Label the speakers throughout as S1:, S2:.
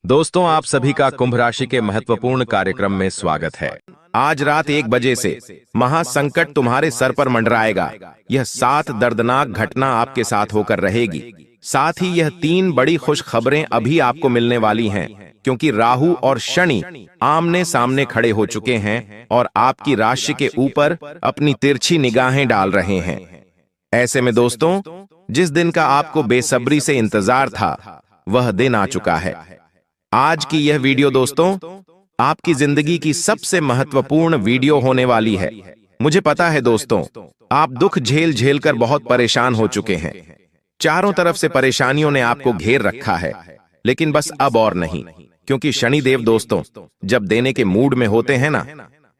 S1: दोस्तों, आप सभी का कुंभ राशि के महत्वपूर्ण कार्यक्रम में स्वागत है। आज रात 1 बजे से महासंकट तुम्हारे सर पर मंडराएगा। यह 7 दर्दनाक घटना आपके साथ होकर रहेगी। साथ ही यह 3 बड़ी खुश खबरें अभी आपको मिलने वाली हैं, क्योंकि राहु और शनि आमने सामने खड़े हो चुके हैं और आपकी राशि के ऊपर अपनी तिरछी निगाहें डाल रहे हैं। ऐसे में दोस्तों, जिस दिन का आपको बेसब्री से इंतजार था, वह दिन आ चुका है। आज की यह वीडियो दोस्तों आपकी जिंदगी की सबसे महत्वपूर्ण वीडियो होने वाली है। मुझे पता है दोस्तों, आप दुख झेल झेल कर बहुत परेशान हो चुके हैं। चारों तरफ से परेशानियों ने आपको घेर रखा है, लेकिन बस अब और नहीं, क्योंकि शनिदेव दोस्तों जब देने के मूड में होते हैं ना,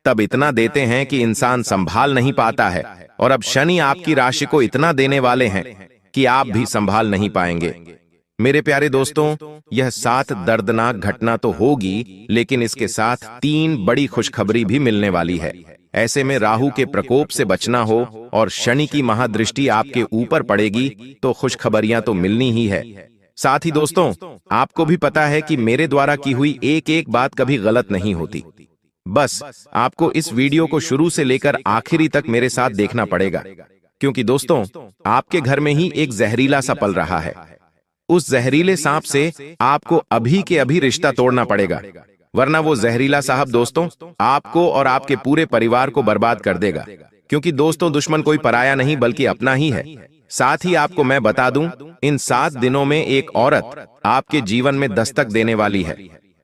S1: तब इतना देते हैं कि इंसान संभाल नहीं पाता है। और अब शनि आपकी राशि को इतना देने वाले हैं कि आप भी संभाल नहीं पाएंगे। मेरे प्यारे दोस्तों, यह 7 दर्दनाक घटना तो होगी, लेकिन इसके साथ 3 बड़ी खुशखबरी भी मिलने वाली है। ऐसे में राहु के प्रकोप से बचना हो और शनि की महादृष्टि आपके ऊपर पड़ेगी, तो खुशखबरियां तो मिलनी ही है। साथ ही दोस्तों, आपको भी पता है कि मेरे द्वारा की हुई एक एक बात कभी गलत नहीं होती। बस आपको इस वीडियो को शुरू से लेकर आखिरी तक मेरे साथ देखना पड़ेगा, क्योंकि दोस्तों आपके घर में ही एक जहरीला सा पल रहा है। उस जहरीले सांप से आपको अभी के अभी रिश्ता तोड़ना पड़ेगा, वरना वो जहरीला साहब दोस्तों आपको और आपके पूरे परिवार को बर्बाद कर देगा। क्योंकि दोस्तों दुश्मन कोई पराया नहीं बल्कि अपना ही है। साथ ही आपको मैं बता दूं, इन 7 दिनों में एक औरत आपके जीवन में दस्तक देने वाली है।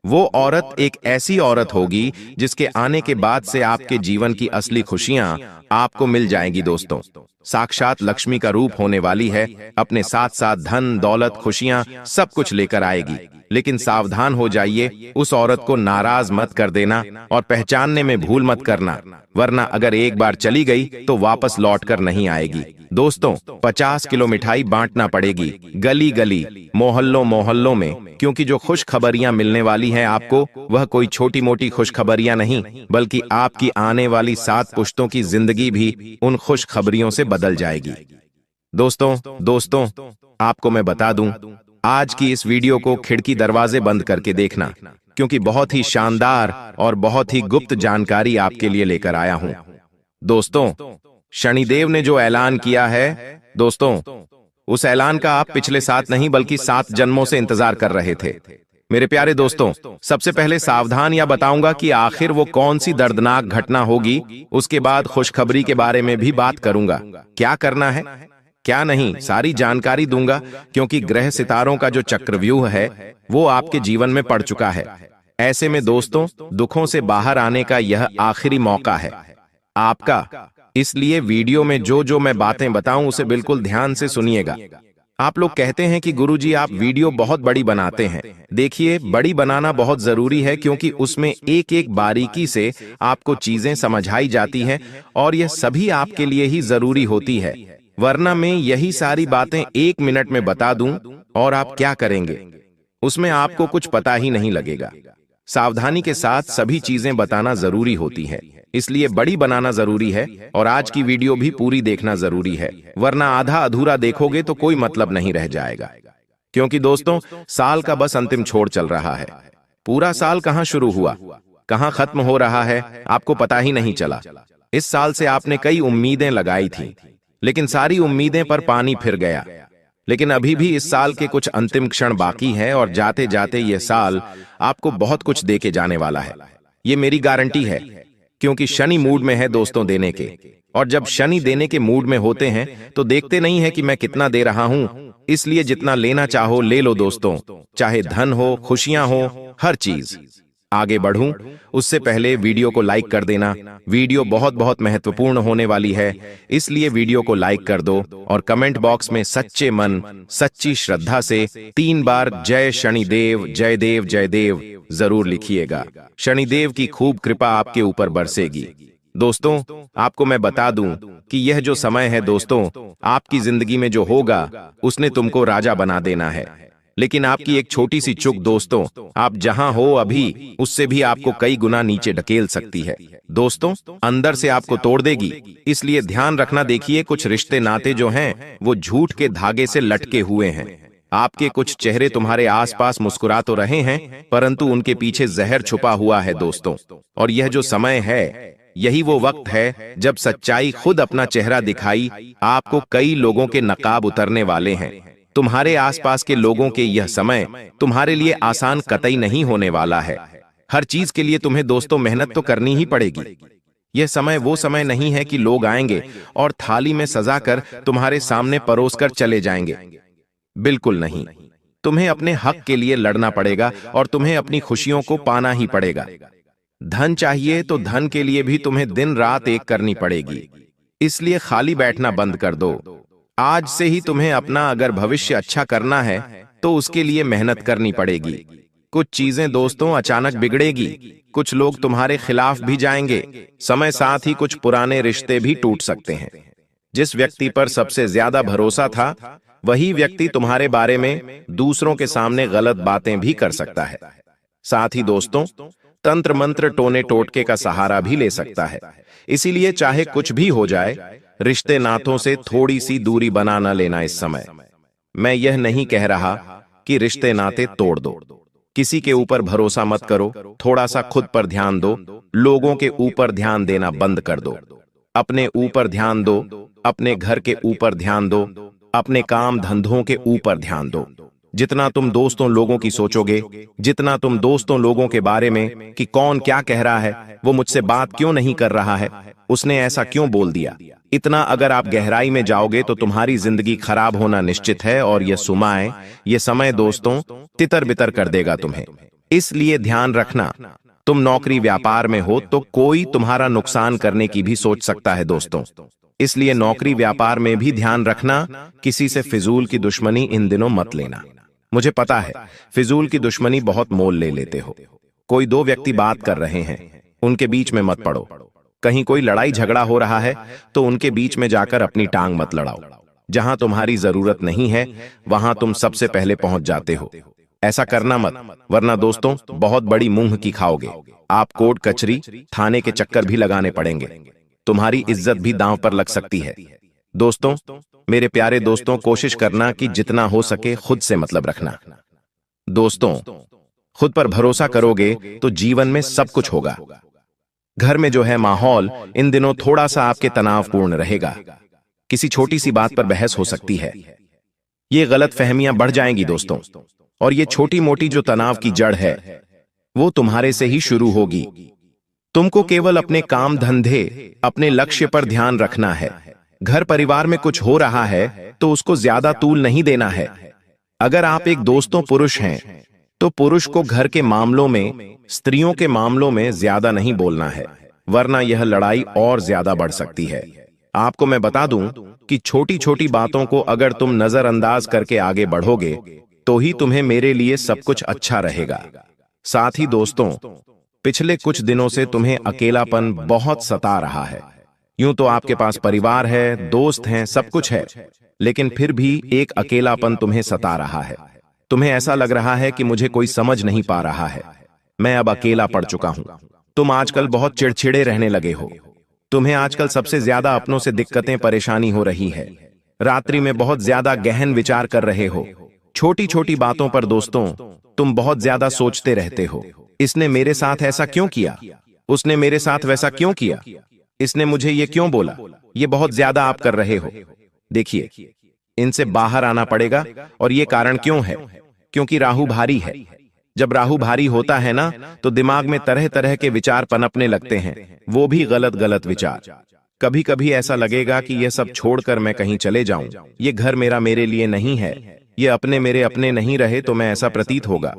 S1: वो औरत एक ऐसी औरत होगी जिसके आने के बाद से आपके जीवन की असली खुशियां आपको मिल जाएंगी दोस्तों। साक्षात लक्ष्मी का रूप होने वाली है, अपने साथ साथ धन दौलत खुशियां सब कुछ लेकर आएगी। लेकिन सावधान हो जाइए, उस औरत को नाराज मत कर देना और पहचानने में भूल मत करना, वरना अगर एक बार चली गई तो वापस लौट कर नहीं आएगी। दोस्तों 50 किलो मिठाई बांटना पड़ेगी गली गली मोहल्लों मोहल्लों में, क्योंकि जो खुश खबरियां मिलने वाली हैं आपको, वह कोई छोटी मोटी खुश खबरियां नहीं, बल्कि आपकी आने वाली 7 पुश्तों की जिंदगी भी उन खुश खबरियों से बदल जाएगी। दोस्तों आपको मैं बता दूं, आज की इस वीडियो को खिड़की दरवाजे बंद करके देखना, क्योंकि बहुत ही शानदार और बहुत ही गुप्त जानकारी आपके लिए लेकर आया हूं। दोस्तों शनिदेव ने जो ऐलान किया है दोस्तों, उस ऐलान का आप पिछले 7 नहीं बल्कि 7 जन्मों से इंतजार कर रहे थे। मेरे प्यारे दोस्तों, सबसे पहले सावधान या बताऊंगा कि आखिर वो कौन सी दर्दनाक घटना होगी। उसके बाद खुशखबरी के बारे में भी बात करूंगा। क्या करना है क्या नहीं, सारी जानकारी दूंगा, क्योंकि ग्रह सितारों का जो चक्रव्यूह है वो आपके जीवन में पड़ चुका है। ऐसे में दोस्तों दुखों से बाहर आने का यह आखिरी मौका है आपका। इसलिए वीडियो में जो जो मैं बातें बताऊं उसे बिल्कुल ध्यान से सुनिएगा। आप लोग कहते हैं कि गुरुजी आप वीडियो बहुत बड़ी बनाते हैं। देखिए, बड़ी बनाना बहुत जरूरी है, क्योंकि उसमें एक एक बारीकी से आपको चीजें समझाई जाती हैं और यह सभी आपके लिए ही जरूरी होती है। वरना मैं यही सारी बातें 1 मिनट में बता दूं और आप क्या करेंगे, उसमें आपको कुछ पता ही नहीं लगेगा। सावधानी के साथ सभी चीजें बताना जरूरी होती है, इसलिए बड़ी बनाना जरूरी है और आज की वीडियो भी पूरी देखना जरूरी है, वरना आधा अधूरा देखोगे तो कोई मतलब नहीं रह जाएगा। क्योंकि दोस्तों साल का बस अंतिम छोर चल रहा है। पूरा साल कहां शुरू हुआ, कहां खत्म हो रहा है, आपको पता ही नहीं चला। इस साल से आपने कई उम्मीदें लगाई थी, लेकिन सारी उम्मीदें पर पानी फिर गया। लेकिन अभी भी इस साल के कुछ अंतिम क्षण बाकी है और जाते जाते यह साल आपको बहुत कुछ दे के जाने वाला है। ये मेरी गारंटी है, क्योंकि शनि मूड में है दोस्तों देने के। और जब शनि देने के मूड में होते हैं तो देखते नहीं है कि मैं कितना दे रहा हूं, इसलिए जितना लेना चाहो ले लो दोस्तों, चाहे धन हो खुशियां हो हर चीज। आगे बढ़ूं उससे पहले वीडियो को लाइक कर देना। वीडियो बहुत बहुत महत्वपूर्ण होने वाली है, इसलिए वीडियो को लाइक कर दो और कमेंट बॉक्स में सच्चे मन सच्ची श्रद्धा से 3 बार जय शनिदेव जय देव जय देव जरूर लिखिएगा। शनिदेव की खूब कृपा आपके ऊपर बरसेगी। दोस्तों आपको मैं बता दूं कि यह जो समय है दोस्तों, आपकी जिंदगी में जो होगा उसने तुमको राजा बना देना है। लेकिन आपकी एक छोटी सी चूक दोस्तों, आप जहां हो अभी उससे भी आपको कई गुना नीचे ढकेल सकती है दोस्तों, अंदर से आपको तोड़ देगी। इसलिए ध्यान रखना। देखिए, कुछ रिश्ते नाते जो हैं वो झूठ के धागे से लटके हुए हैं। आपके कुछ चेहरे तुम्हारे आसपास मुस्कुरा तो रहे हैं, परंतु उनके पीछे जहर छुपा हुआ है दोस्तों। और यह जो समय है, यही वो वक्त है जब सच्चाई खुद अपना चेहरा दिखाई आपको। कई लोगों के नकाब उतरने वाले हैं। तुम्हारे आसपास के लोगों के यह समय तुम्हारे लिए आसान कतई नहीं होने वाला है। हर चीज के लिए तुम्हें दोस्तों मेहनत तो करनी ही पड़ेगी। यह समय वो समय नहीं है कि लोग आएंगे और थाली में सजा कर तुम्हारे सामने परोस कर चले जाएंगे। बिल्कुल नहीं। तुम्हें अपने हक के लिए लड़ना पड़ेगा और तुम्हें अपनी खुशियों को पाना ही पड़ेगा। धन चाहिए तो धन के लिए भी तुम्हें दिन रात एक करनी पड़ेगी। इसलिए खाली बैठना बंद कर दो। आज से ही तुम्हें अपना अगर भविष्य अच्छा करना है तो उसके लिए मेहनत करनी पड़ेगी। कुछ चीजें दोस्तों अचानक बिगड़ेगी, कुछ लोग तुम्हारे खिलाफ भी जाएंगे। समय साथ ही कुछ पुराने रिश्ते भी टूट सकते हैं। जिस व्यक्ति पर सबसे ज्यादा भरोसा था, वही व्यक्ति तुम्हारे बारे में दूसरों के सामने गलत बातें भी कर सकता है। साथ ही दोस्तों, तंत्र मंत्र टोने टोटके का सहारा भी ले सकता है। इसीलिए चाहे कुछ भी हो जाए, रिश्ते नातों से थोड़ी सी दूरी बना न लेना इस समय। मैं यह नहीं कह रहा कि रिश्ते नाते तोड़ दो। किसी के ऊपर भरोसा मत करो। थोड़ा सा खुद पर ध्यान दो। लोगों के ऊपर ध्यान देना बंद कर दो। अपने ऊपर ध्यान दो। अपने घर के ऊपर ध्यान दो। अपने काम धंधों के ऊपर ध्यान दो। जितना तुम दोस्तों लोगों की सोचोगे, जितना तुम दोस्तों लोगों के बारे में कि कौन क्या कह रहा है, वो मुझसे बात क्यों नहीं कर रहा है, उसने ऐसा क्यों बोल दिया, इतना अगर आप गहराई में जाओगे तो तुम्हारी जिंदगी खराब होना निश्चित है। और ये समय दोस्तों तितर बितर कर देगा तुम्हें। इसलिए ध्यान रखना, तुम नौकरी व्यापार में हो तो कोई तुम्हारा नुकसान करने की भी सोच सकता है दोस्तों। इसलिए नौकरी व्यापार में भी ध्यान रखना, किसी से फिजूल की दुश्मनी इन दिनों मत लेना। मुझे पता है फिजूल की दुश्मनी बहुत मोल ले लेते हो। कोई दो व्यक्ति बात कर रहे हैं, उनके बीच में मत पड़ो। कहीं कोई लड़ाई झगड़ा हो रहा है तो उनके बीच में जाकर अपनी टांग मत लड़ाओ। जहां तुम्हारी जरूरत नहीं है वहां तुम सबसे पहले पहुंच जाते हो। ऐसा करना मत, वरना दोस्तों बहुत बड़ी मुंह की खाओगे। आप कोर्ट कचहरी थाने के चक्कर भी लगाने पड़ेंगे। तुम्हारी इज्जत भी दांव पर लग सकती है। दोस्तों, मेरे प्यारे दोस्तों, कोशिश करना कि जितना हो सके खुद से मतलब रखना। दोस्तों, खुद पर भरोसा करोगे तो जीवन में सब कुछ होगा। घर में जो है माहौल इन दिनों थोड़ा सा आपके तनावपूर्ण रहेगा। किसी छोटी सी बात पर बहस हो सकती है। ये गलत फहमियां बढ़ जाएंगी दोस्तों। और ये छोटी मोटी जो तनाव की जड़ है वो तुम्हारे से ही शुरू होगी। तुमको केवल अपने काम धंधे, अपने लक्ष्य पर ध्यान रखना है। घर परिवार में कुछ हो रहा है तो उसको ज्यादा तूल नहीं देना है। अगर आप एक दोस्तों पुरुष हैं तो पुरुष को घर के मामलों में, स्त्रियों के मामलों में ज्यादा नहीं बोलना है, वरना यह लड़ाई और ज्यादा बढ़ सकती है। आपको मैं बता दूं कि छोटी छोटी बातों को अगर तुम नजरअंदाज करके आगे बढ़ोगे तो ही तुम्हें मेरे लिए सब कुछ अच्छा रहेगा। साथ ही दोस्तों, पिछले कुछ दिनों से तुम्हें अकेलापन बहुत सता रहा है। यूं तो आपके पास परिवार है, दोस्त हैं, सब कुछ है, लेकिन फिर भी एक अकेलापन तुम्हें सता रहा है। तुम्हें ऐसा लग रहा है कि मुझे कोई समझ नहीं पा रहा है, मैं अब अकेला पड़ चुका हूं। तुम आजकल बहुत चिड़चिड़े रहने लगे हो। तुम्हें आजकल सबसे ज्यादा अपनों से दिक्कतें परेशानी हो रही है। रात्रि में बहुत ज्यादा गहन विचार कर रहे हो। छोटी छोटी बातों पर दोस्तों तुम बहुत ज्यादा सोचते रहते हो। इसने मेरे साथ ऐसा क्यों किया, उसने मेरे साथ वैसा क्यों किया, इसने मुझे ये क्यों बोला, ये बहुत ज्यादा आप कर रहे हो। देखिए, इनसे बाहर आना पड़ेगा। और ये कारण क्यों है? क्योंकि राहु भारी है। जब राहु भारी होता है ना तो दिमाग में तरह तरह के विचार पनपने लगते हैं, वो भी गलत गलत विचार। कभी कभी ऐसा लगेगा कि यह सब छोड़कर मैं कहीं चले जाऊं, ये घर मेरा मेरे लिए नहीं है, ये अपने मेरे अपने नहीं रहे तो मैं ऐसा प्रतीत होगा।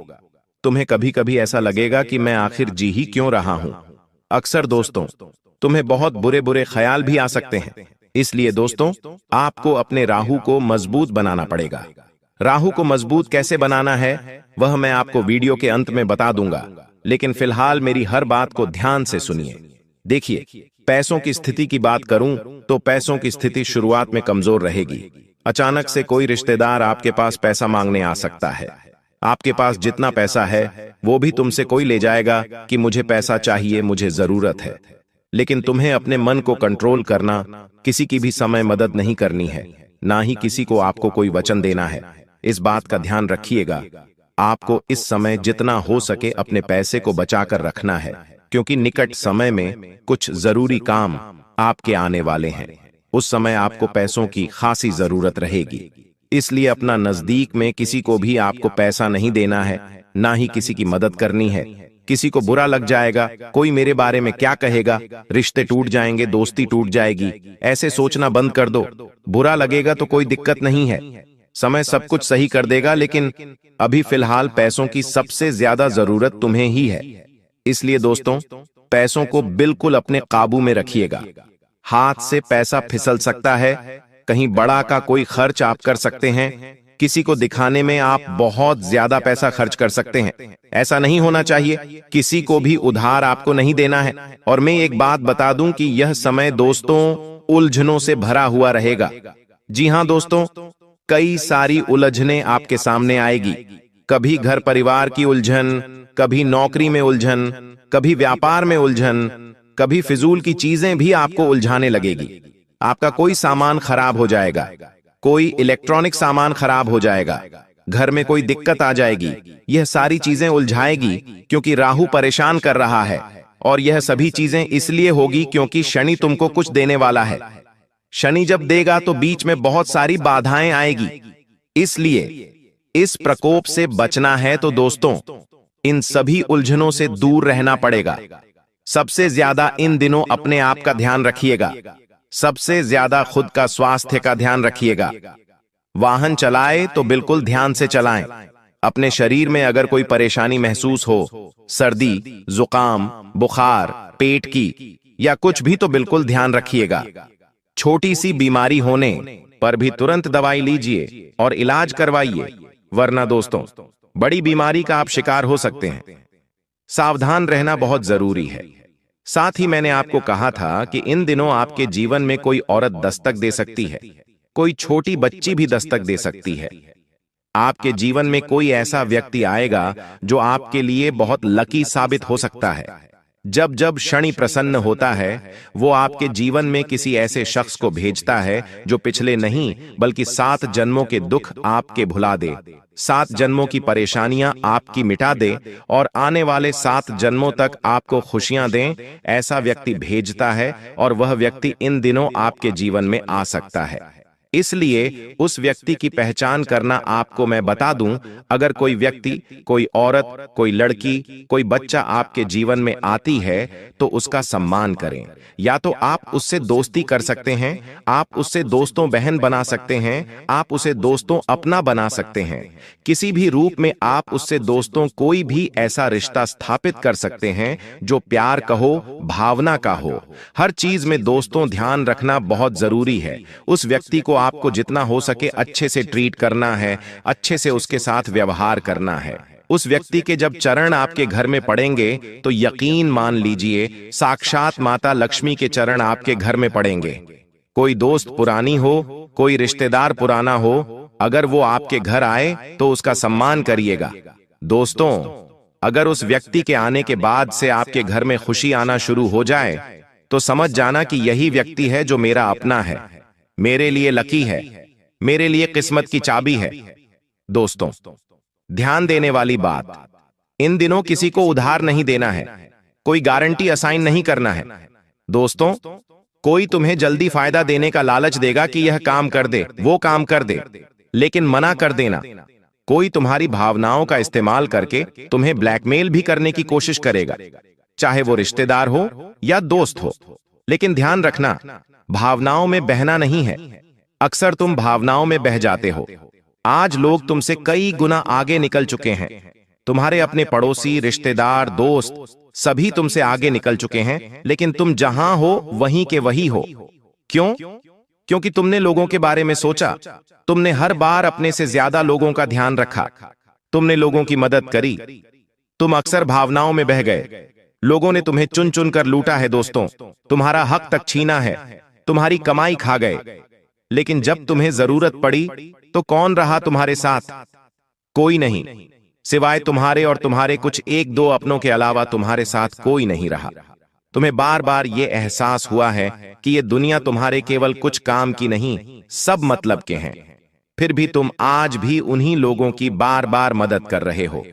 S1: तुम्हें कभी कभी ऐसा लगेगा कि मैं आखिर जी ही क्यों रहा हूं। अक्सर दोस्तों तुम्हें बहुत बुरे बुरे ख्याल भी आ सकते हैं। इसलिए दोस्तों आपको अपने राहु को मजबूत बनाना पड़ेगा। राहु को मजबूत कैसे बनाना है वह मैं आपको वीडियो के अंत में बता दूंगा, लेकिन फिलहाल मेरी हर बात को ध्यान से सुनिए। देखिए, पैसों की स्थिति की बात करूं तो पैसों की स्थिति शुरुआत में कमजोर रहेगी। अचानक से कोई रिश्तेदार आपके पास पैसा मांगने आ सकता है। आपके पास जितना पैसा है वो भी तुमसे कोई ले जाएगा कि मुझे पैसा चाहिए, मुझे जरूरत है। लेकिन तुम्हें अपने मन को कंट्रोल करना, किसी की भी समय मदद नहीं करनी है, ना ही किसी को आपको कोई वचन देना है। इस बात का ध्यान रखिएगा, आपको इस समय जितना हो सके अपने पैसे को बचाकर रखना है, क्योंकि निकट समय में कुछ जरूरी काम आपके आने वाले हैं। उस समय आपको पैसों की खासी जरूरत रहेगी, इसलिए अपना नजदीक में किसी को भी आपको पैसा नहीं देना है, ना ही किसी की मदद करनी है। किसी को बुरा लग जाएगा, कोई मेरे बारे में क्या कहेगा, रिश्ते टूट जाएंगे, दोस्ती टूट जाएगी, ऐसे सोचना बंद कर दो। बुरा लगेगा तो कोई दिक्कत नहीं है, समय सब कुछ सही कर देगा, लेकिन अभी फिलहाल पैसों की सबसे ज्यादा जरूरत तुम्हें ही है। इसलिए दोस्तों, पैसों को बिल्कुल अपने काबू में रखिएगा। हाथ से पैसा फिसल सकता है, कहीं बड़ा का कोई खर्च आप कर सकते हैं, किसी को दिखाने में आप बहुत ज्यादा पैसा खर्च कर सकते हैं। ऐसा नहीं होना चाहिए, किसी को भी उधार आपको नहीं देना है। और मैं एक बात बता दूं कि यह समय दोस्तों उलझनों से भरा हुआ रहेगा। जी हां दोस्तों, कई सारी उलझनें आपके सामने आएगी। कभी घर परिवार की उलझन, कभी नौकरी में उलझन, कभी व्यापार में उलझन, कभी फिजूल की चीजें भी आपको उलझाने लगेगी। आपका कोई सामान खराब हो जाएगा, कोई इलेक्ट्रॉनिक सामान खराब हो जाएगा, घर में कोई दिक्कत आ जाएगी। यह सारी चीजें उलझाएगी क्योंकि राहु परेशान कर रहा है, और यह सभी चीजें इसलिए होगी क्योंकि शनि तुमको कुछ देने वाला है। शनि जब देगा तो बीच में बहुत सारी बाधाएं आएगी, इसलिए इस प्रकोप से बचना है तो दोस्तों इन सभी उलझनों से दूर रहना पड़ेगा। सबसे ज्यादा इन दिनों अपने आप का ध्यान रखिएगा, सबसे ज्यादा खुद का स्वास्थ्य का ध्यान रखिएगा। वाहन चलाए तो बिल्कुल ध्यान से चलाएं। अपने शरीर में अगर कोई परेशानी महसूस हो, सर्दी, जुकाम, बुखार, पेट की या कुछ भी, तो बिल्कुल ध्यान रखिएगा। छोटी सी बीमारी होने पर भी तुरंत दवाई लीजिए और इलाज करवाइए, वरना दोस्तों बड़ी बीमारी का आप शिकार हो सकते हैं। सावधान रहना बहुत जरूरी है। साथ ही मैंने आपको कहा था कि इन दिनों आपके जीवन में कोई औरत दस्तक दे सकती है, कोई छोटी बच्ची भी दस्तक दे सकती है। आपके जीवन में कोई ऐसा व्यक्ति आएगा जो आपके लिए बहुत लकी साबित हो सकता है। जब जब शनि प्रसन्न होता है, वो आपके जीवन में किसी ऐसे शख्स को भेजता है जो पिछले नहीं बल्कि 7 जन्मों के दुख आपके भुला दे, 7 जन्मों की परेशानियां आपकी मिटा दे और आने वाले 7 जन्मों तक आपको खुशियां दें। ऐसा व्यक्ति भेजता है और वह व्यक्ति इन दिनों आपके जीवन में आ सकता है। इसलिए उस व्यक्ति की पहचान करना आपको मैं बता दूं। अगर कोई व्यक्ति, कोई औरत, कोई लड़की, कोई बच्चा आपके जीवन में आती है तो उसका सम्मान करें। या तो आप उससे दोस्ती कर सकते हैं, आप उससे दोस्तों बहन बना सकते हैं, आप उसे दोस्तों अपना बना सकते हैं। किसी भी रूप में आप उससे दोस्तों कोई भी ऐसा रिश्ता स्थापित कर सकते हैं जो प्यार कहो, भावना का हो। हर चीज में दोस्तों ध्यान रखना बहुत जरूरी है। उस व्यक्ति को आपको जितना हो सके अच्छे से ट्रीट करना है, अच्छे से उसके साथ व्यवहार करना है। उस व्यक्ति के जब चरण आपके घर में पड़ेंगे तो यकीन मान लीजिए साक्षात माता लक्ष्मी के चरण आपके घर में पड़ेंगे। कोई दोस्त पुरानी हो, कोई रिश्तेदार पुराना हो, अगर वो आपके घर आए तो उसका सम्मान करिएगा। दोस्तों, अगर उस व्यक्ति के आने के बाद से आपके घर में खुशी आना शुरू हो जाए तो समझ जाना कि यही व्यक्ति है जो मेरा अपना है, मेरे लिए लकी है, मेरे लिए किस्मत की चाबी है। दोस्तों, ध्यान देने वाली बात, इन दिनों किसी को उधार नहीं देना है, कोई गारंटी असाइन नहीं करना है। दोस्तों, कोई तुम्हें जल्दी फायदा देने का लालच देगा कि यह काम कर दे, वो काम कर दे, लेकिन मना कर देना। कोई तुम्हारी भावनाओं का इस्तेमाल करके तुम्हें ब्लैकमेल भी करने की कोशिश करेगा, चाहे वो रिश्तेदार हो या दोस्त हो। लेकिन ध्यान रखना, भावनाओं में बहना नहीं है। अक्सर तुम भावनाओं में बह जाते हो। आज लोग तुमसे कई गुना आगे निकल चुके हैं। तुम्हारे अपने पड़ोसी, रिश्तेदार, दोस्त सभी तुमसे आगे निकल चुके हैं, लेकिन तुम जहां हो वहीं के वही हो। क्यों? क्योंकि तुमने लोगों के बारे में सोचा, तुमने हर बार अपने से ज्यादा लोगों का ध्यान रखा, तुमने लोगों की मदद करी, तुम अक्सर भावनाओं में बह गए। लोगों ने तुम्हें चुन चुन कर लूटा है दोस्तों, तुम्हारा हक तक छीना है, तुम्हारी कमाई खा गए। लेकिन जब तुम्हें जरूरत पड़ी तो कौन रहा तुम्हारे साथ? कोई नहीं, सिवाय तुम्हारे और तुम्हारे कुछ 1-2 अपनों के अलावा तुम्हारे साथ कोई नहीं रहा। तुम्हें बार बार ये एहसास हुआ है कि ये दुनिया तुम्हारे केवल कुछ काम की नहीं, सब मतलब के हैं। फिर भी तुम आज भी उन्हीं लोगों की बार बार मदद कर रहे हो।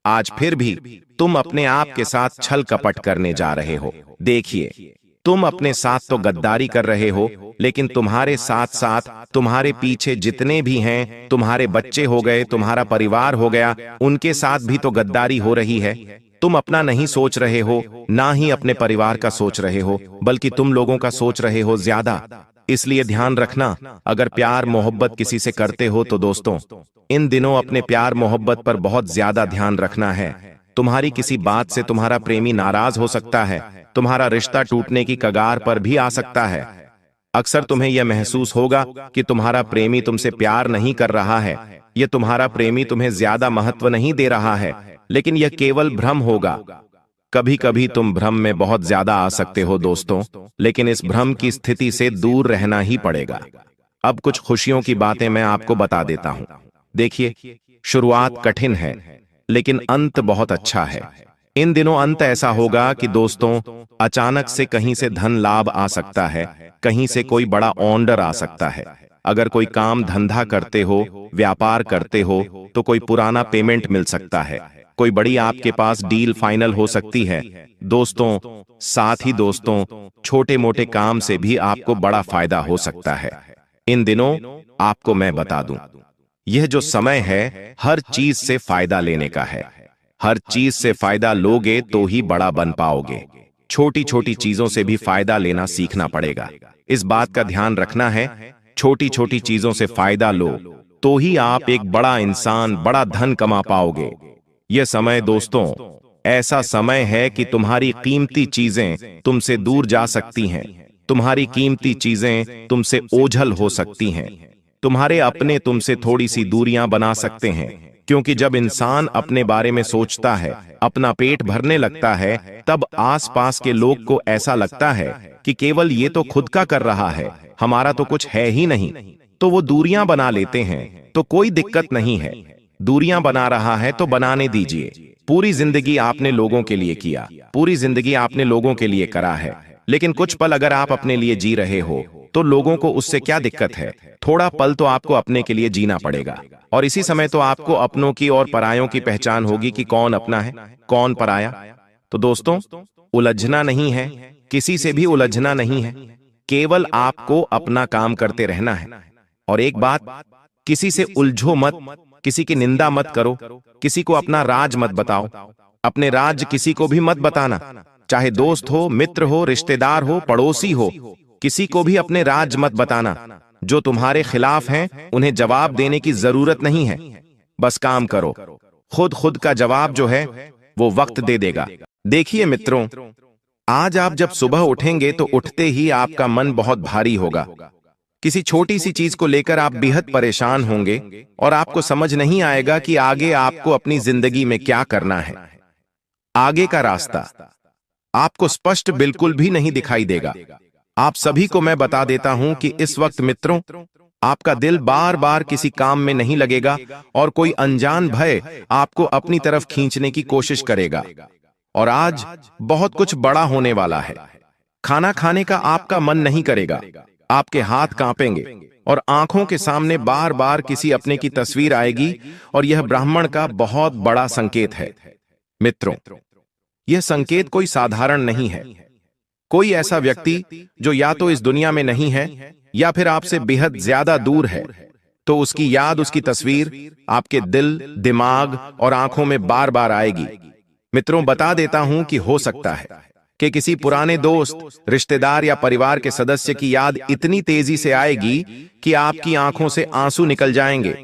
S1: आज फिर भी तुम अपने आप के साथ छल कपट करने जा रहे हो। देखिए, तुम अपने साथ तो गद्दारी कर रहे हो, लेकिन तुम्हारे साथ साथ तुम्हारे पीछे जितने भी हैं, तुम्हारे बच्चे हो गए, तुम्हारा परिवार हो गया, उनके साथ भी तो गद्दारी हो रही है। तुम अपना नहीं सोच रहे हो, ना ही अपने परिवार का सोच रहे हो, बल्कि तुम लोगों का सोच रहे हो ज्यादा। इसलिए ध्यान रखना, अगर प्यार मोहब्बत किसी से करते हो तो दोस्तों, इन दिनों अपने प्यार मोहब्बत पर बहुत ज्यादा ध्यान रखना है। तुम्हारी किसी बात से तुम्हारा प्रेमी नाराज हो सकता है, तुम्हारा रिश्ता टूटने की कगार पर भी आ सकता है। अक्सर तुम्हें यह महसूस होगा कि तुम्हारा प्रेमी तुमसे प्यार नहीं कर रहा है, यह तुम्हारा प्रेमी तुम्हें ज्यादा महत्व नहीं दे रहा है, लेकिन यह केवल भ्रम होगा। कभी कभी तुम भ्रम में बहुत ज्यादा आ सकते हो दोस्तों, लेकिन इस भ्रम की स्थिति से दूर रहना ही पड़ेगा। अब कुछ खुशियों की बातें मैं आपको बता देता हूं। देखिए, शुरुआत कठिन है, लेकिन अंत बहुत अच्छा है। इन दिनों अंत ऐसा होगा कि दोस्तों, अचानक से कहीं से धन लाभ आ सकता है, कहीं से कोई बड़ा ऑर्डर आ सकता है। अगर कोई काम धंधा करते हो, व्यापार करते हो, तो कोई पुराना पेमेंट मिल सकता है, कोई बड़ी आपके पास डील फाइनल हो सकती है दोस्तों। साथ ही दोस्तों, छोटे मोटे काम से भी आपको बड़ा फायदा हो सकता है। इन दिनों आपको मैं बता दूं, यह जो समय है हर चीज से फायदा लेने का है। हर चीज से फायदा लोगे तो ही बड़ा बन पाओगे। छोटी छोटी चीजों से भी फायदा लेना सीखना पड़ेगा। इस बात का ध्यान रखना है, छोटी छोटी चीजों से फायदा लो तो ही आप एक बड़ा इंसान, बड़ा धन कमा पाओगे। यह समय दोस्तों ऐसा समय है कि तुम्हारी कीमती चीजें तुमसे दूर जा सकती हैं, तुम्हारी कीमती चीजें तुमसे ओझल हो सकती हैं, तुम्हारे अपने तुमसे थोड़ी सी दूरियां बना सकते हैं। क्योंकि जब इंसान अपने बारे में सोचता है, अपना पेट भरने लगता है, तब आसपास के लोग को ऐसा लगता है कि केवल ये तो खुद का कर रहा है, हमारा तो कुछ है ही नहीं, तो वो दूरियां बना लेते हैं। तो कोई दिक्कत नहीं है, दूरियां बना रहा है तो बनाने दीजिए। पूरी जिंदगी आपने लोगों के लिए किया, पूरी जिंदगी आपने लोगों के लिए करा है, लेकिन कुछ पल अगर आप अपने लिए जी रहे हो तो लोगों को उससे क्या दिक्कत है। थोड़ा पल तो आपको अपने के लिए जीना पड़ेगा, और इसी समय तो आपको अपनों की और परायों की पहचान होगी कि कौन अपना है, कौन पराया। तो दोस्तों, उलझना नहीं है, किसी से भी उलझना नहीं है, केवल आपको अपना काम करते रहना है। और एक बात, किसी से उलझो मत, किसी की निंदा मत करो, किसी को अपना राज मत बताओ। अपने राज किसी को भी मत बताना, चाहे दोस्त हो, मित्र हो, रिश्तेदार हो, पड़ोसी हो, किसी को भी अपने राज मत बताना। जो तुम्हारे खिलाफ हैं उन्हें जवाब देने की जरूरत नहीं है, बस काम करो। खुद का जवाब जो है वो वक्त दे देगा। देखिए मित्रों, आज आप जब सुबह उठेंगे तो उठते ही आपका मन बहुत भारी होगा। किसी छोटी सी चीज को लेकर आप बेहद परेशान होंगे और आपको समझ नहीं आएगा कि आगे आपको अपनी जिंदगी में क्या करना है। आगे का रास्ता आपको स्पष्ट बिल्कुल भी नहीं दिखाई देगा। आप सभी को मैं बता देता हूं कि इस वक्त मित्रों, आपका दिल बार बार किसी काम में नहीं लगेगा और कोई अनजान भय आपको अपनी तरफ खींचने की कोशिश करेगा। और आज बहुत कुछ बड़ा होने वाला है। खाना खाने का आपका मन नहीं करेगा, आपके हाथ कांपेंगे और आंखों के सामने बार बार किसी अपने की तस्वीर आएगी, और यह ब्राह्मण का बहुत बड़ा संकेत है। मित्रों, यह संकेत कोई साधारण नहीं है। कोई ऐसा व्यक्ति जो या तो इस दुनिया में नहीं है या फिर आपसे बेहद ज्यादा दूर है, तो उसकी याद, उसकी तस्वीर आपके दिल, दिमाग और आंखों में बार बार आएगी। मित्रों, बता देता हूं कि हो सकता है कि किसी पुराने दोस्त, रिश्तेदार या परिवार के सदस्य की याद इतनी तेजी से आएगी कि आपकी आंखों से आंसू निकल जाएंगे,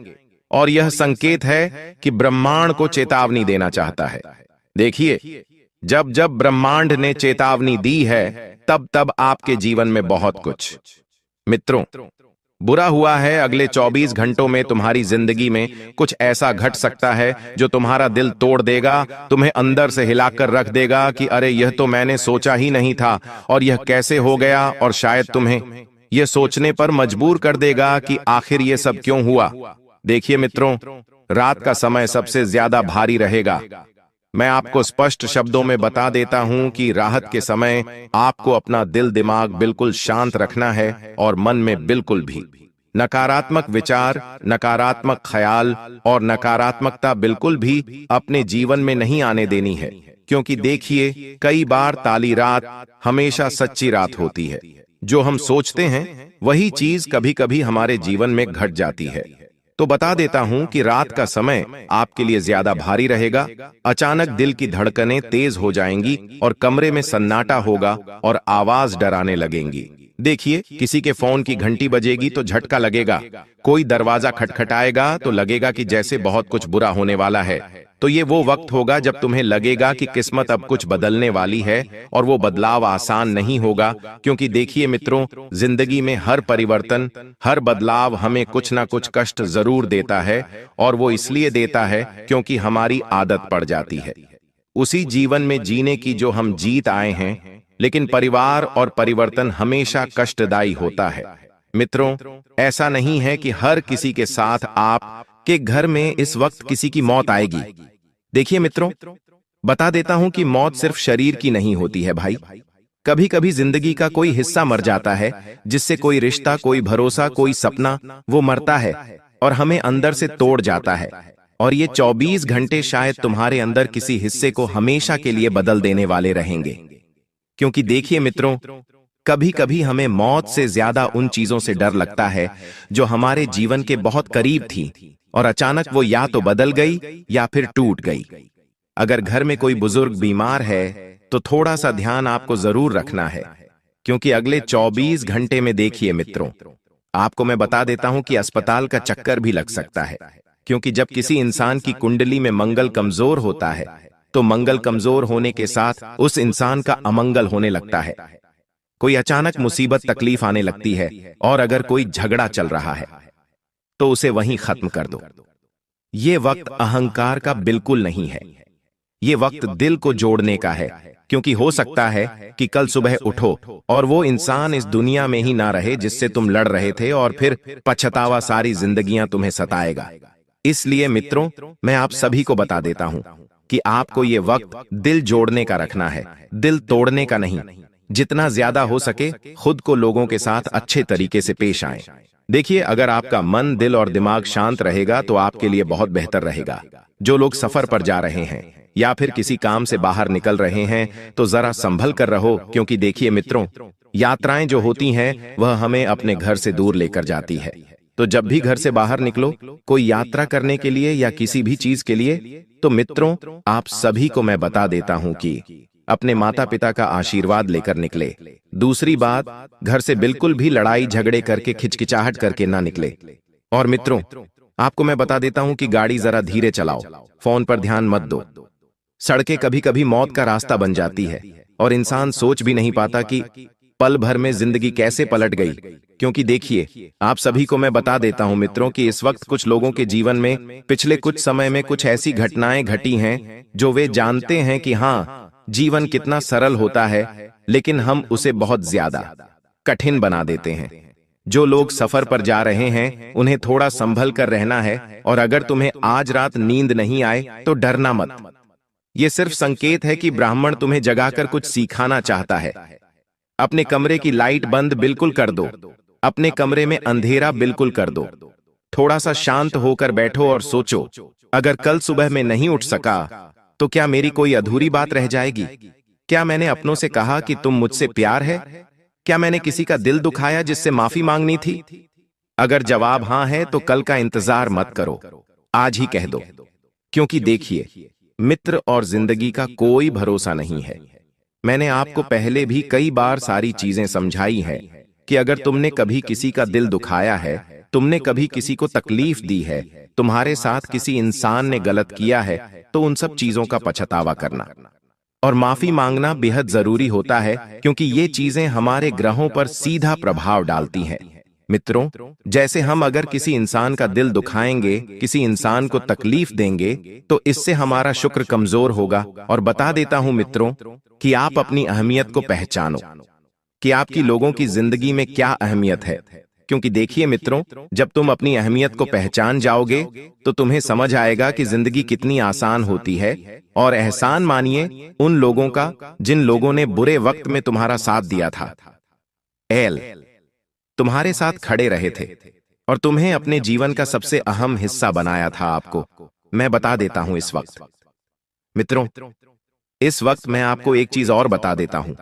S1: और यह संकेत है कि ब्रह्मांड को चेतावनी देना चाहता है। देखिए, जब जब ब्रह्मांड ने चेतावनी दी है, तब तब आपके जीवन में बहुत कुछ मित्रों बुरा हुआ है। अगले 24 घंटों में तुम्हारी जिंदगी में कुछ ऐसा घट सकता है जो तुम्हारा दिल तोड़ देगा, तुम्हें अंदर से हिलाकर रख देगा कि अरे, यह तो मैंने सोचा ही नहीं था, और यह कैसे हो गया। और शायद तुम्हें यह सोचने पर मजबूर कर देगा कि आखिर यह सब क्यों हुआ। देखिए मित्रों, रात का समय सबसे ज्यादा भारी रहेगा। मैं आपको स्पष्ट शब्दों में बता देता हूं कि राहत के समय आपको अपना दिल दिमाग बिल्कुल शांत रखना है, और मन में बिल्कुल भी नकारात्मक विचार, नकारात्मक ख्याल और नकारात्मकता बिल्कुल भी अपने जीवन में नहीं आने देनी है, क्योंकि देखिए, कई बार काली रात हमेशा सच्ची रात होती है। जो हम सोचते हैं वही चीज कभी कभी हमारे जीवन में घट जाती है। तो बता देता हूं कि रात का समय आपके लिए ज्यादा भारी रहेगा। अचानक दिल की धड़कनें तेज हो जाएंगी और कमरे में सन्नाटा होगा और आवाज डराने लगेंगी। देखिए, किसी के फोन की घंटी बजेगी तो झटका लगेगा, कोई दरवाजा खटखटाएगा तो लगेगा कि जैसे बहुत कुछ बुरा होने वाला है। तो ये वो वक्त होगा जब तुम्हें लगेगा कि किस्मत अब कुछ बदलने वाली है, और वो बदलाव आसान नहीं होगा, क्योंकि देखिए मित्रों, जिंदगी में हर परिवर्तन, हर बदलाव हमें कुछ ना कुछ कष्ट जरूर देता है, और वो इसलिए देता है क्योंकि हमारी आदत पड़ जाती है उसी जीवन में जीने की जो हम जीत आए हैं। लेकिन परिवार और परिवर्तन हमेशा कष्टदायी होता है। मित्रों, ऐसा नहीं है कि हर किसी के साथ आप के घर में इस वक्त किसी की मौत आएगी। देखिए मित्रों, बता देता हूं कि मौत सिर्फ शरीर की नहीं होती है भाई। कभी कभी जिंदगी का कोई हिस्सा मर जाता है, जिससे कोई रिश्ता, कोई भरोसा, कोई सपना, वो मरता है और हमें अंदर से तोड़ जाता है। और ये 24 घंटे शायद तुम्हारे अंदर किसी हिस्से को हमेशा के लिए बदल देने वाले रहेंगे। क्योंकि देखिए मित्रों, कभी कभी हमें मौत से ज्यादा उन चीजों से डर लगता है जो हमारे जीवन के बहुत करीब थी, और अचानक वो या तो बदल गई या फिर टूट गई। अगर घर में कोई बुजुर्ग बीमार है तो थोड़ा सा ध्यान आपको जरूर रखना है, क्योंकि अगले 24 घंटे में देखिए मित्रों, आपको मैं बता देता हूं कि अस्पताल का चक्कर भी लग सकता है। क्योंकि जब किसी इंसान की कुंडली में मंगल कमजोर होता है तो मंगल कमजोर होने के साथ उस इंसान का अमंगल होने लगता है। कोई अचानक मुसीबत, तकलीफ आने लगती है, और अगर कोई झगड़ा चल रहा है तो उसे वहीं खत्म कर दो। ये वक्त अहंकार का बिल्कुल नहीं है, ये वक्त दिल को जोड़ने का है। क्योंकि हो सकता है कि कल सुबह उठो और वो इंसान इस दुनिया में ही ना रहे जिससे तुम लड़ रहे थे, और फिर पछतावा सारी जिंदगियां तुम्हें सताएगा। इसलिए मित्रों, मैं आप सभी को बता देता हूं कि आपको ये वक्त दिल जोड़ने का रखना है, दिल तोड़ने का नहीं। जितना ज्यादा हो सके खुद को लोगों के साथ अच्छे तरीके से पेश आएं। देखिए, अगर आपका मन, दिल और दिमाग शांत रहेगा तो आपके लिए बहुत बेहतर रहेगा। जो लोग सफर पर जा रहे हैं या फिर किसी काम से बाहर निकल रहे हैं तो जरा संभल कर रहो, क्योंकि देखिए मित्रों, यात्राएं जो होती हैं वह हमें अपने घर से दूर लेकर जाती है। तो जब भी घर से बाहर निकलो, कोई यात्रा करने के लिए या किसी भी चीज के लिए, तो मित्रों, आप सभी को मैं बता देता हूं कि अपने माता पिता का आशीर्वाद लेकर निकले। दूसरी बात, घर से बिल्कुल भी लड़ाई झगड़े करके, खिचकिचाहट करके ना निकले। और मित्रों, आपको मैं बता देता हूं कि गाड़ी जरा धीरे चलाओ, फोन पर ध्यान मत दो। सड़कें कभी कभी मौत का रास्ता बन जाती है और इंसान सोच भी नहीं पाता कि पल भर में जिंदगी कैसे पलट गई। क्योंकि देखिए, आप सभी को मैं बता देता हूं मित्रों कि इस वक्त कुछ लोगों के जीवन में पिछले कुछ समय में कुछ ऐसी घटनाएं घटी हैं जो वे जानते हैं कि हाँ, जीवन कितना सरल होता है, लेकिन हम उसे बहुत ज्यादा कठिन बना देते हैं। जो लोग सफर पर जा रहे हैं उन्हें थोड़ा संभल कर रहना है, और अगर तुम्हें आज रात नींद नहीं आए तो डरना मत। यह सिर्फ संकेत है कि ब्राह्मण तुम्हें जगाकर कुछ सिखाना चाहता है। अपने कमरे की लाइट बंद बिल्कुल कर दो, अपने कमरे में अंधेरा बिल्कुल कर दो। थोड़ा सा शांत होकर बैठो और सोचो, अगर कल सुबह में नहीं उठ सका तो क्या मेरी कोई अधूरी बात रह जाएगी? क्या मैंने अपनों से कहा कि तुम मुझसे प्यार है? क्या मैंने किसी का दिल दुखाया जिससे माफी मांगनी थी? अगर जवाब हां है तो कल का इंतजार मत करो, आज ही कह दो। क्योंकि देखिए मित्र, और जिंदगी का कोई भरोसा नहीं है। मैंने आपको पहले भी कई बार सारी चीजें समझाई है कि अगर तुमने कभी किसी का दिल दुखाया है, तुमने कभी किसी को तकलीफ दी है, तुम्हारे साथ किसी इंसान ने गलत किया है, तो उन सब चीजों का पछतावा करना और माफी मांगना बेहद जरूरी होता है, क्योंकि ये चीजें हमारे ग्रहों पर सीधा प्रभाव डालती हैं। मित्रों, जैसे हम अगर किसी इंसान का दिल दुखाएंगे, किसी इंसान को तकलीफ देंगे, तो इससे हमारा शुक्र कमजोर होगा। और बता देता हूं मित्रों कि आप अपनी अहमियत को पहचानो कि आपकी लोगों की जिंदगी में क्या अहमियत है। क्योंकि देखिए मित्रों, जब तुम अपनी अहमियत को पहचान जाओगे तो तुम्हें समझ आएगा कि जिंदगी कितनी आसान होती है। और एहसान मानिए उन लोगों का जिन लोगों ने बुरे वक्त में तुम्हारा साथ दिया था, तुम्हारे साथ खड़े रहे थे। और तुम्हें अपने जीवन का सबसे अहम हिस्सा बनाया था आपको। मैं बता देता हूं इस वक्त। मित्रों, इस वक्त मैं आपको एक चीज और बता देता हूं।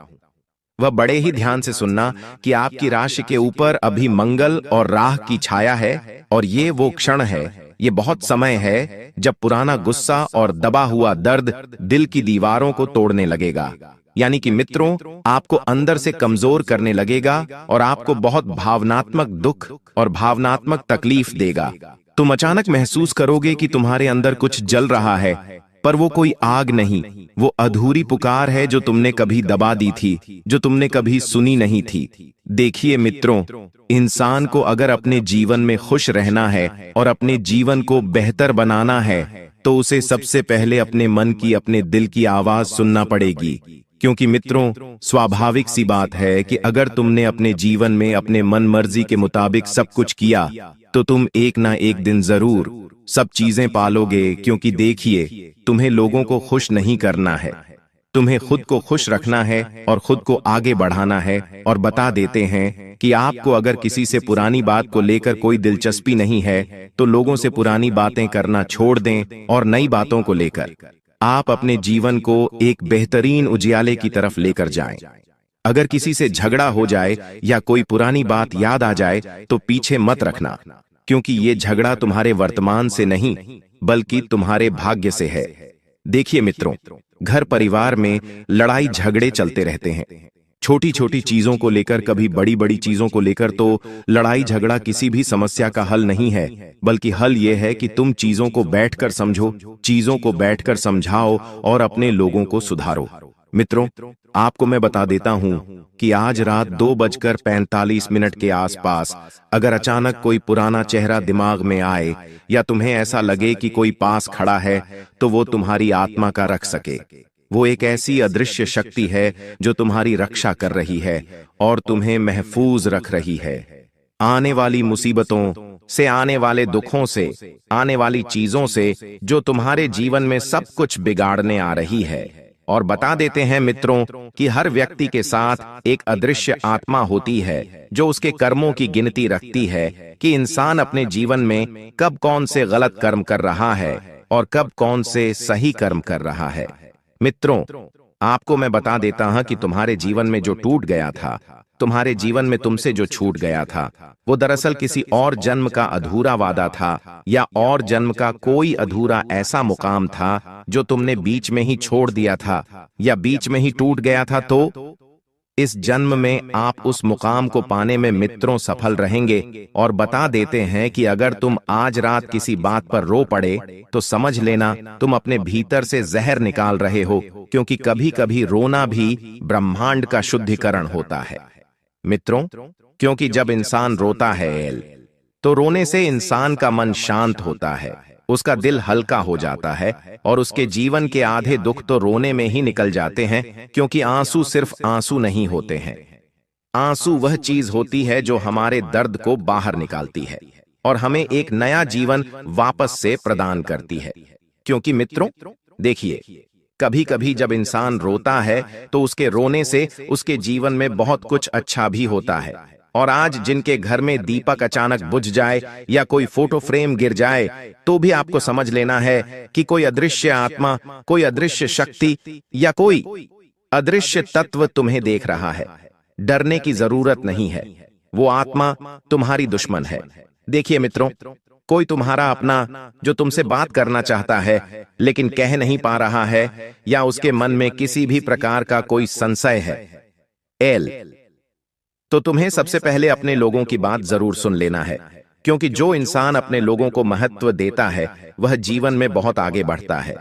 S1: वह बड़े ही ध्यान से सुनना कि आपकी राशि के ऊपर अभी मंगल और राह की छाया है, और ये वो क्षण है, ये बहुत समय है जब पुराना गुस्सा और दबा हुआ दर्द दिल की दीवारों को तोड़ने लगेगा। यानी कि मित्रों, आपको अंदर से कमजोर करने लगेगा और आपको बहुत भावनात्मक दुख और भावनात्मक तकलीफ देगा। तुम अचानक महसूस करोगे कि तुम्हारे अंदर कुछ जल रहा है, पर वो कोई आग नहीं, वो अधूरी पुकार है जो तुमने कभी दबा दी थी, जो तुमने कभी सुनी नहीं थी। देखिए मित्रों, इंसान को अगर अपने जीवन में खुश रहना है और अपने जीवन को बेहतर बनाना है, तो उसे सबसे पहले अपने मन की, अपने दिल की आवाज सुनना पड़ेगी। क्योंकि मित्रों, स्वाभाविक सी बात है कि अगर तुमने अपने जीवन में अपने मन मर्जी के मुताबिक सब कुछ किया, तो तुम एक ना एक दिन जरूर सब चीजें पालोगे। क्योंकि देखिए, तुम्हें लोगों को खुश नहीं करना है, तुम्हें खुद को खुश रखना है और खुद को आगे बढ़ाना है। और बता देते हैं कि आपको अगर किसी से पुरानी बात को लेकर कोई दिलचस्पी नहीं है, तो लोगों से पुरानी बातें करना छोड़ दें और नई बातों को लेकर आप अपने जीवन को एक बेहतरीन उजियाले की तरफ लेकर जाएं। अगर किसी से झगड़ा हो जाए या कोई पुरानी बात याद आ जाए, तो पीछे मत रखना, क्योंकि ये झगड़ा तुम्हारे वर्तमान से नहीं, बल्कि तुम्हारे भाग्य से है। देखिए मित्रों, घर परिवार में लड़ाई झगड़े चलते रहते हैं, छोटी छोटी चीजों को लेकर, कभी बड़ी बड़ी चीजों को लेकर। तो लड़ाई झगड़ा किसी भी समस्या का हल नहीं है, बल्कि हल यह है कि तुम चीजों को बैठकर समझो, चीजों को बैठकर समझाओ और अपने लोगों को सुधारो। मित्रों, आपको मैं बता देता हूं कि आज रात 2:45 के आसपास अगर अचानक कोई पुराना चेहरा दिमाग में आए या तुम्हें ऐसा लगे कि कोई पास खड़ा है, तो वो तुम्हारी आत्मा का रख सके। वो एक ऐसी अदृश्य शक्ति है जो तुम्हारी रक्षा कर रही है और तुम्हें महफूज रख रही है आने वाली मुसीबतों से, आने वाले दुखों से, आने वाली चीजों से जो तुम्हारे जीवन में सब कुछ बिगाड़ने आ रही है। और बता देते हैं मित्रों कि हर व्यक्ति के साथ एक अदृश्य आत्मा होती है जो उसके कर्मों की गिनती रखती है कि इंसान अपने जीवन में कब कौन से गलत कर्म कर रहा है और कब कौन से सही कर्म कर रहा है। मित्रों, आपको मैं बता देता हूं कि तुम्हारे जीवन में जो टूट गया था, तुम्हारे जीवन में तुमसे जो छूट गया था, वो दरअसल किसी और जन्म का अधूरा वादा था, या और जन्म का कोई अधूरा ऐसा मुकाम था जो तुमने बीच में ही छोड़ दिया था या बीच में ही टूट गया था। तो इस जन्म में आप उस मुकाम को पाने में मित्रों सफल रहेंगे। और बता देते हैं कि अगर तुम आज रात किसी बात पर रो पड़े, तो समझ लेना तुम अपने भीतर से जहर निकाल रहे हो, क्योंकि कभी कभी रोना भी ब्रह्मांड का शुद्धिकरण होता है। मित्रों, क्योंकि जब इंसान रोता है, तो रोने से इंसान का मन शांत होता है, उसका दिल हल्का हो जाता है और उसके जीवन के आधे दुख तो रोने में ही निकल जाते हैं। क्योंकि आंसू सिर्फ आंसू नहीं होते हैं, आंसू वह चीज होती है जो हमारे दर्द को बाहर निकालती है और हमें एक नया जीवन वापस से प्रदान करती है। क्योंकि मित्रों देखिए, कभी कभी जब इंसान रोता है तो उसके रोने से उसके जीवन में बहुत कुछ अच्छा भी होता है। और आज जिनके घर में दीपक अचानक बुझ जाए या कोई फोटो फ्रेम गिर जाए, तो भी आपको समझ लेना है कि कोई अदृश्य आत्मा, कोई अदृश्य शक्ति या कोई अदृश्य तत्व तुम्हें देख रहा है। डरने की जरूरत नहीं है, वो आत्मा तुम्हारी दुश्मन है। देखिए मित्रों, कोई तुम्हारा अपना जो तुमसे बात करना चाहता है लेकिन कह नहीं पा रहा है, या उसके मन में किसी भी प्रकार का कोई संशय है, तो तुम्हें सबसे पहले अपने लोगों की बात जरूर सुन लेना है। क्योंकि जो इंसान अपने लोगों को महत्व देता है, वह जीवन में बहुत आगे बढ़ता है।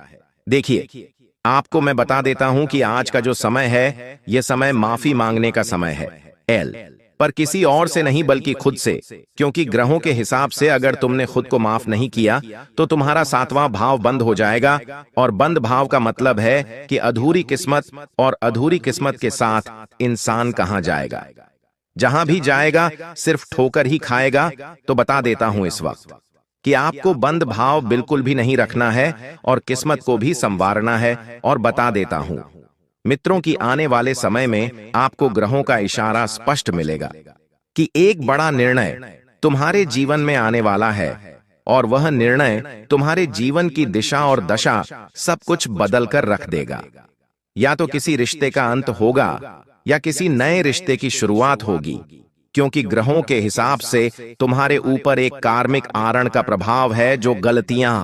S1: देखिए, आपको मैं बता देता हूं कि आज का जो समय है, यह समय माफी मांगने का समय है, पर किसी और से नहीं बल्कि खुद से। क्योंकि ग्रहों के हिसाब से अगर तुमने खुद को माफ नहीं किया, तो तुम्हारा 7वां भाव बंद हो जाएगा, और बंद भाव का मतलब है कि अधूरी किस्मत, और अधूरी किस्मत के साथ इंसान कहां जाएगा? जहां भी जाएगा सिर्फ ठोकर ही खाएगा। तो बता देता हूं इस वक्त कि आपको बंद भाव बिल्कुल भी नहीं रखना है और किस्मत को भी संवारना है। और बता देता हूं मित्रों कि आने वाले समय में आपको ग्रहों का इशारा स्पष्ट मिलेगा कि एक बड़ा निर्णय तुम्हारे जीवन में आने वाला है और वह निर्णय तुम्हारे जीवन की दिशा और दशा सब कुछ बदल कर रख देगा। या तो किसी रिश्ते का अंत होगा या किसी नए रिश्ते की शुरुआत होगी, क्योंकि ग्रहों के हिसाब से तुम्हारे ऊपर एक कार्मिक आरण का प्रभाव है। जो गलतियां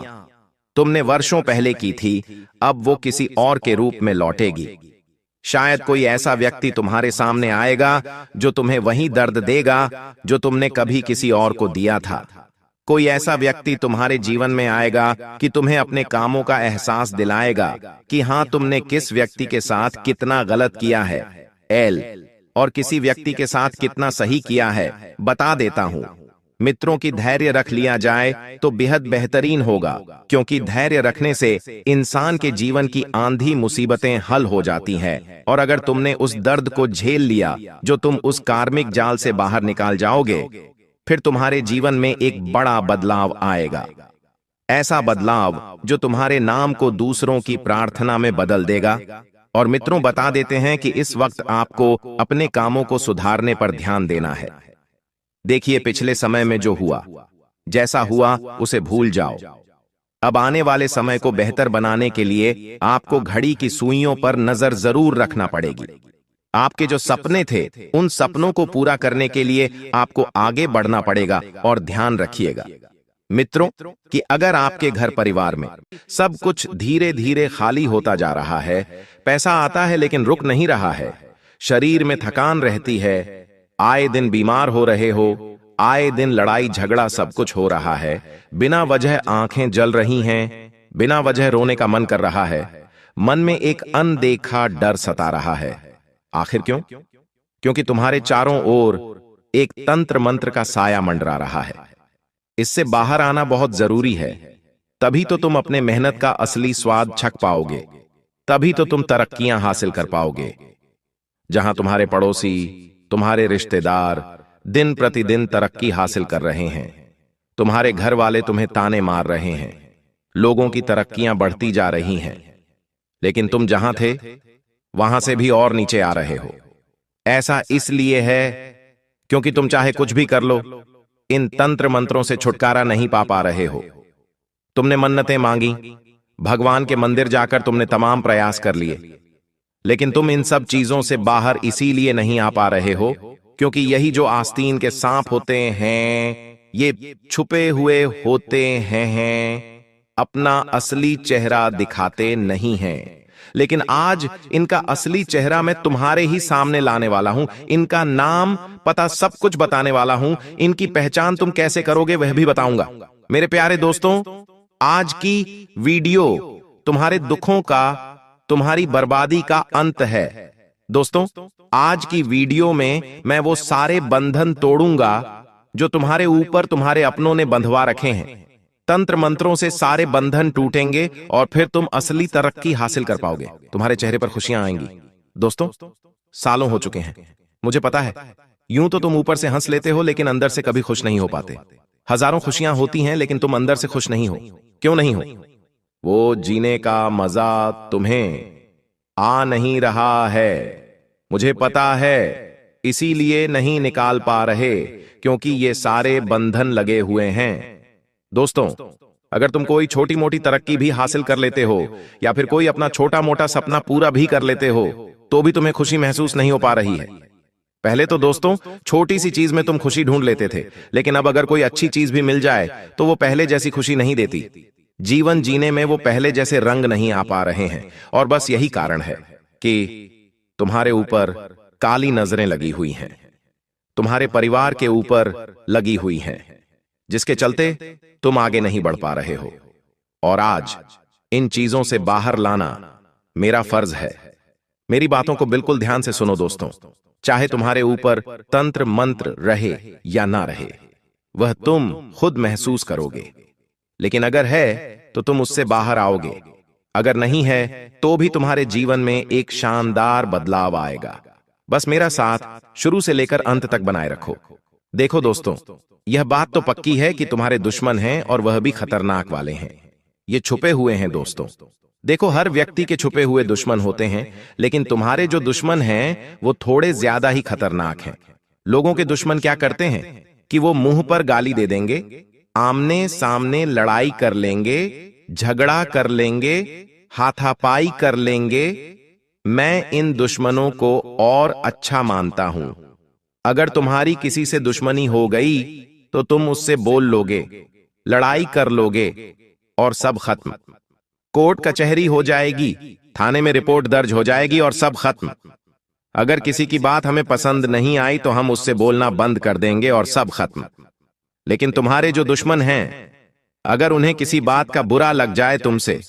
S1: तुमने वर्षों पहले की थी, अब वो किसी और के रूप में लौटेगी। शायद कोई ऐसा व्यक्ति तुम्हारे सामने आएगा जो तुम्हें वही दर्द देगा जो तुमने कभी किसी और को दिया था। कोई ऐसा व्यक्ति तुम्हारे जीवन में आएगा कि तुम्हें अपने कामों का एहसास दिलाएगा कि हां, तुमने किस व्यक्ति के साथ कितना गलत किया है और किसी व्यक्ति के साथ कितना सही किया है। बता देता हूं, मित्रों की धैर्य रख लिया जाए तो बेहद बेहतरीन होगा, क्योंकि धैर्य रखने से इंसान के जीवन की आंधी मुसीबतें हल हो जाती हैं। और अगर तुमने उस दर्द को झेल लिया जो तुम उस कार्मिक जाल से बाहर निकाल जाओगे, फिर तुम्हारे जीवन में एक बड़ा बदलाव आएगा। ऐसा बदलाव जो तुम्हारे नाम को दूसरों की प्रार्थना में बदल देगा। और मित्रों, बता देते हैं कि इस वक्त आपको अपने कामों को सुधारने पर ध्यान देना है। देखिए, पिछले समय में जो हुआ, जैसा हुआ उसे भूल जाओ। अब आने वाले समय को बेहतर बनाने के लिए आपको घड़ी की सुइयों पर नजर जरूर रखना पड़ेगी। आपके जो सपने थे, उन सपनों को पूरा करने के लिए आपको आगे बढ़ना पड़ेगा। और ध्यान रखिएगा मित्रों कि अगर आपके घर परिवार में सब कुछ धीरे धीरे खाली होता जा रहा है, पैसा आता है लेकिन रुक नहीं रहा है, शरीर में थकान रहती है, आए दिन बीमार हो रहे हो, आए दिन लड़ाई झगड़ा सब कुछ हो रहा है, बिना वजह आंखें जल रही हैं, बिना वजह रोने का मन कर रहा है, मन में एक अनदेखा डर सता रहा है। आखिर क्यों? क्योंकि तुम्हारे चारों ओर एक तंत्र मंत्र का साया मंडरा रहा है। इससे बाहर आना बहुत जरूरी है। तभी तो तुम अपने मेहनत का असली स्वाद छक पाओगे, तभी तो तुम तरक्कियां हासिल कर पाओगे। जहां तुम्हारे पड़ोसी, तुम्हारे रिश्तेदार दिन प्रतिदिन तरक्की हासिल कर रहे हैं, तुम्हारे घर वाले तुम्हें ताने मार रहे हैं, लोगों की तरक्कियां बढ़ती जा रही हैं, लेकिन तुम जहां थे वहां से भी और नीचे आ रहे हो। ऐसा इसलिए है क्योंकि तुम चाहे कुछ भी कर लो, इन तंत्र मंत्रों से छुटकारा नहीं पा रहे हो। तुमने मन्नतें मांगी, भगवान के मंदिर जाकर तुमने तमाम प्रयास कर लिए, लेकिन तुम इन सब चीजों से बाहर इसीलिए नहीं आ पा रहे हो क्योंकि यही जो आस्तीन के सांप होते हैं, ये छुपे हुए होते हैं, अपना असली चेहरा दिखाते नहीं हैं। लेकिन आज इनका असली चेहरा मैं तुम्हारे ही सामने लाने वाला हूं। इनका नाम पता सब कुछ बताने वाला हूं। इनकी पहचान तुम कैसे करोगे वह भी बताऊंगा। मेरे प्यारे दोस्तों, आज की वीडियो तुम्हारे दुखों का, तुम्हारी बर्बादी का अंत है। दोस्तों, आज की वीडियो में मैं वो सारे बंधन तोड़ूंगा जो तुम्हारे ऊपर तुम्हारे अपनों ने बंधवा रखे हैं। तंत्र मंत्रों से सारे बंधन टूटेंगे और फिर तुम असली तरक्की हासिल कर पाओगे। तुम्हारे चेहरे पर खुशियां आएंगी। दोस्तों, सालों हो चुके हैं, मुझे पता है। यूं तो तुम ऊपर से हंस लेते हो लेकिन अंदर से कभी खुश नहीं हो पाते। हजारों खुशियां होती हैं लेकिन तुम अंदर से खुश नहीं हो। क्यों नहीं हो? वो जीने का मजा तुम्हें आ नहीं रहा है, मुझे पता है। इसीलिए नहीं निकाल पा रहे क्योंकि ये सारे बंधन लगे हुए हैं। दोस्तों, अगर तुम कोई छोटी मोटी तरक्की भी हासिल कर लेते हो या फिर कोई अपना छोटा मोटा सपना पूरा भी कर लेते हो, तो भी तुम्हें खुशी महसूस नहीं हो पा रही है। पहले तो दोस्तों छोटी सी चीज में तुम खुशी ढूंढ लेते थे, लेकिन अब अगर कोई अच्छी चीज भी मिल जाए तो वो पहले जैसी खुशी नहीं देती। जीवन जीने में वो पहले जैसे रंग नहीं आ पा रहे हैं। और बस यही कारण है कि तुम्हारे ऊपर काली नजरें लगी हुई हैं, तुम्हारे परिवार के ऊपर लगी हुई हैं, जिसके चलते तुम आगे नहीं बढ़ पा रहे हो। और आज इन चीजों से बाहर लाना मेरा फर्ज है। मेरी बातों को बिल्कुल ध्यान से सुनो दोस्तों। चाहे तुम्हारे ऊपर तंत्र मंत्र रहे या ना रहे, वह तुम खुद महसूस करोगे। लेकिन अगर है तो तुम उससे बाहर आओगे, अगर नहीं है तो भी तुम्हारे जीवन में एक शानदार बदलाव आएगा। बस मेरा साथ शुरू से लेकर अंत तक बनाए रखो। देखो दोस्तों, यह बात तो पक्की है कि तुम्हारे दुश्मन हैं और वह भी खतरनाक वाले हैं। ये छुपे हुए हैं दोस्तों। देखो, हर व्यक्ति के छुपे हुए दुश्मन होते हैं, लेकिन तुम्हारे जो दुश्मन हैं वो थोड़े ज्यादा ही खतरनाक हैं। लोगों के दुश्मन क्या करते हैं? कि वो मुंह पर गाली दे देंगे, आमने सामने लड़ाई कर लेंगे, झगड़ा कर लेंगे, हाथापाई कर लेंगे। मैं इन दुश्मनों को और अच्छा मानता हूं। अगर तुम्हारी किसी से दुश्मनी हो गई तो तुम उससे बोल लोगे, लड़ाई कर लोगे और सब खत्म। कोर्ट कचहरी हो जाएगी, थाने में रिपोर्ट दर्ज हो जाएगी और सब खत्म। अगर किसी की बात हमें पसंद नहीं आई तो हम उससे बोलना बंद कर देंगे और सब खत्म। लेकिन तुम्हारे जो दुश्मन हैं, अगर उन्हें किसी बात का बुरा लग जाए तुमसे,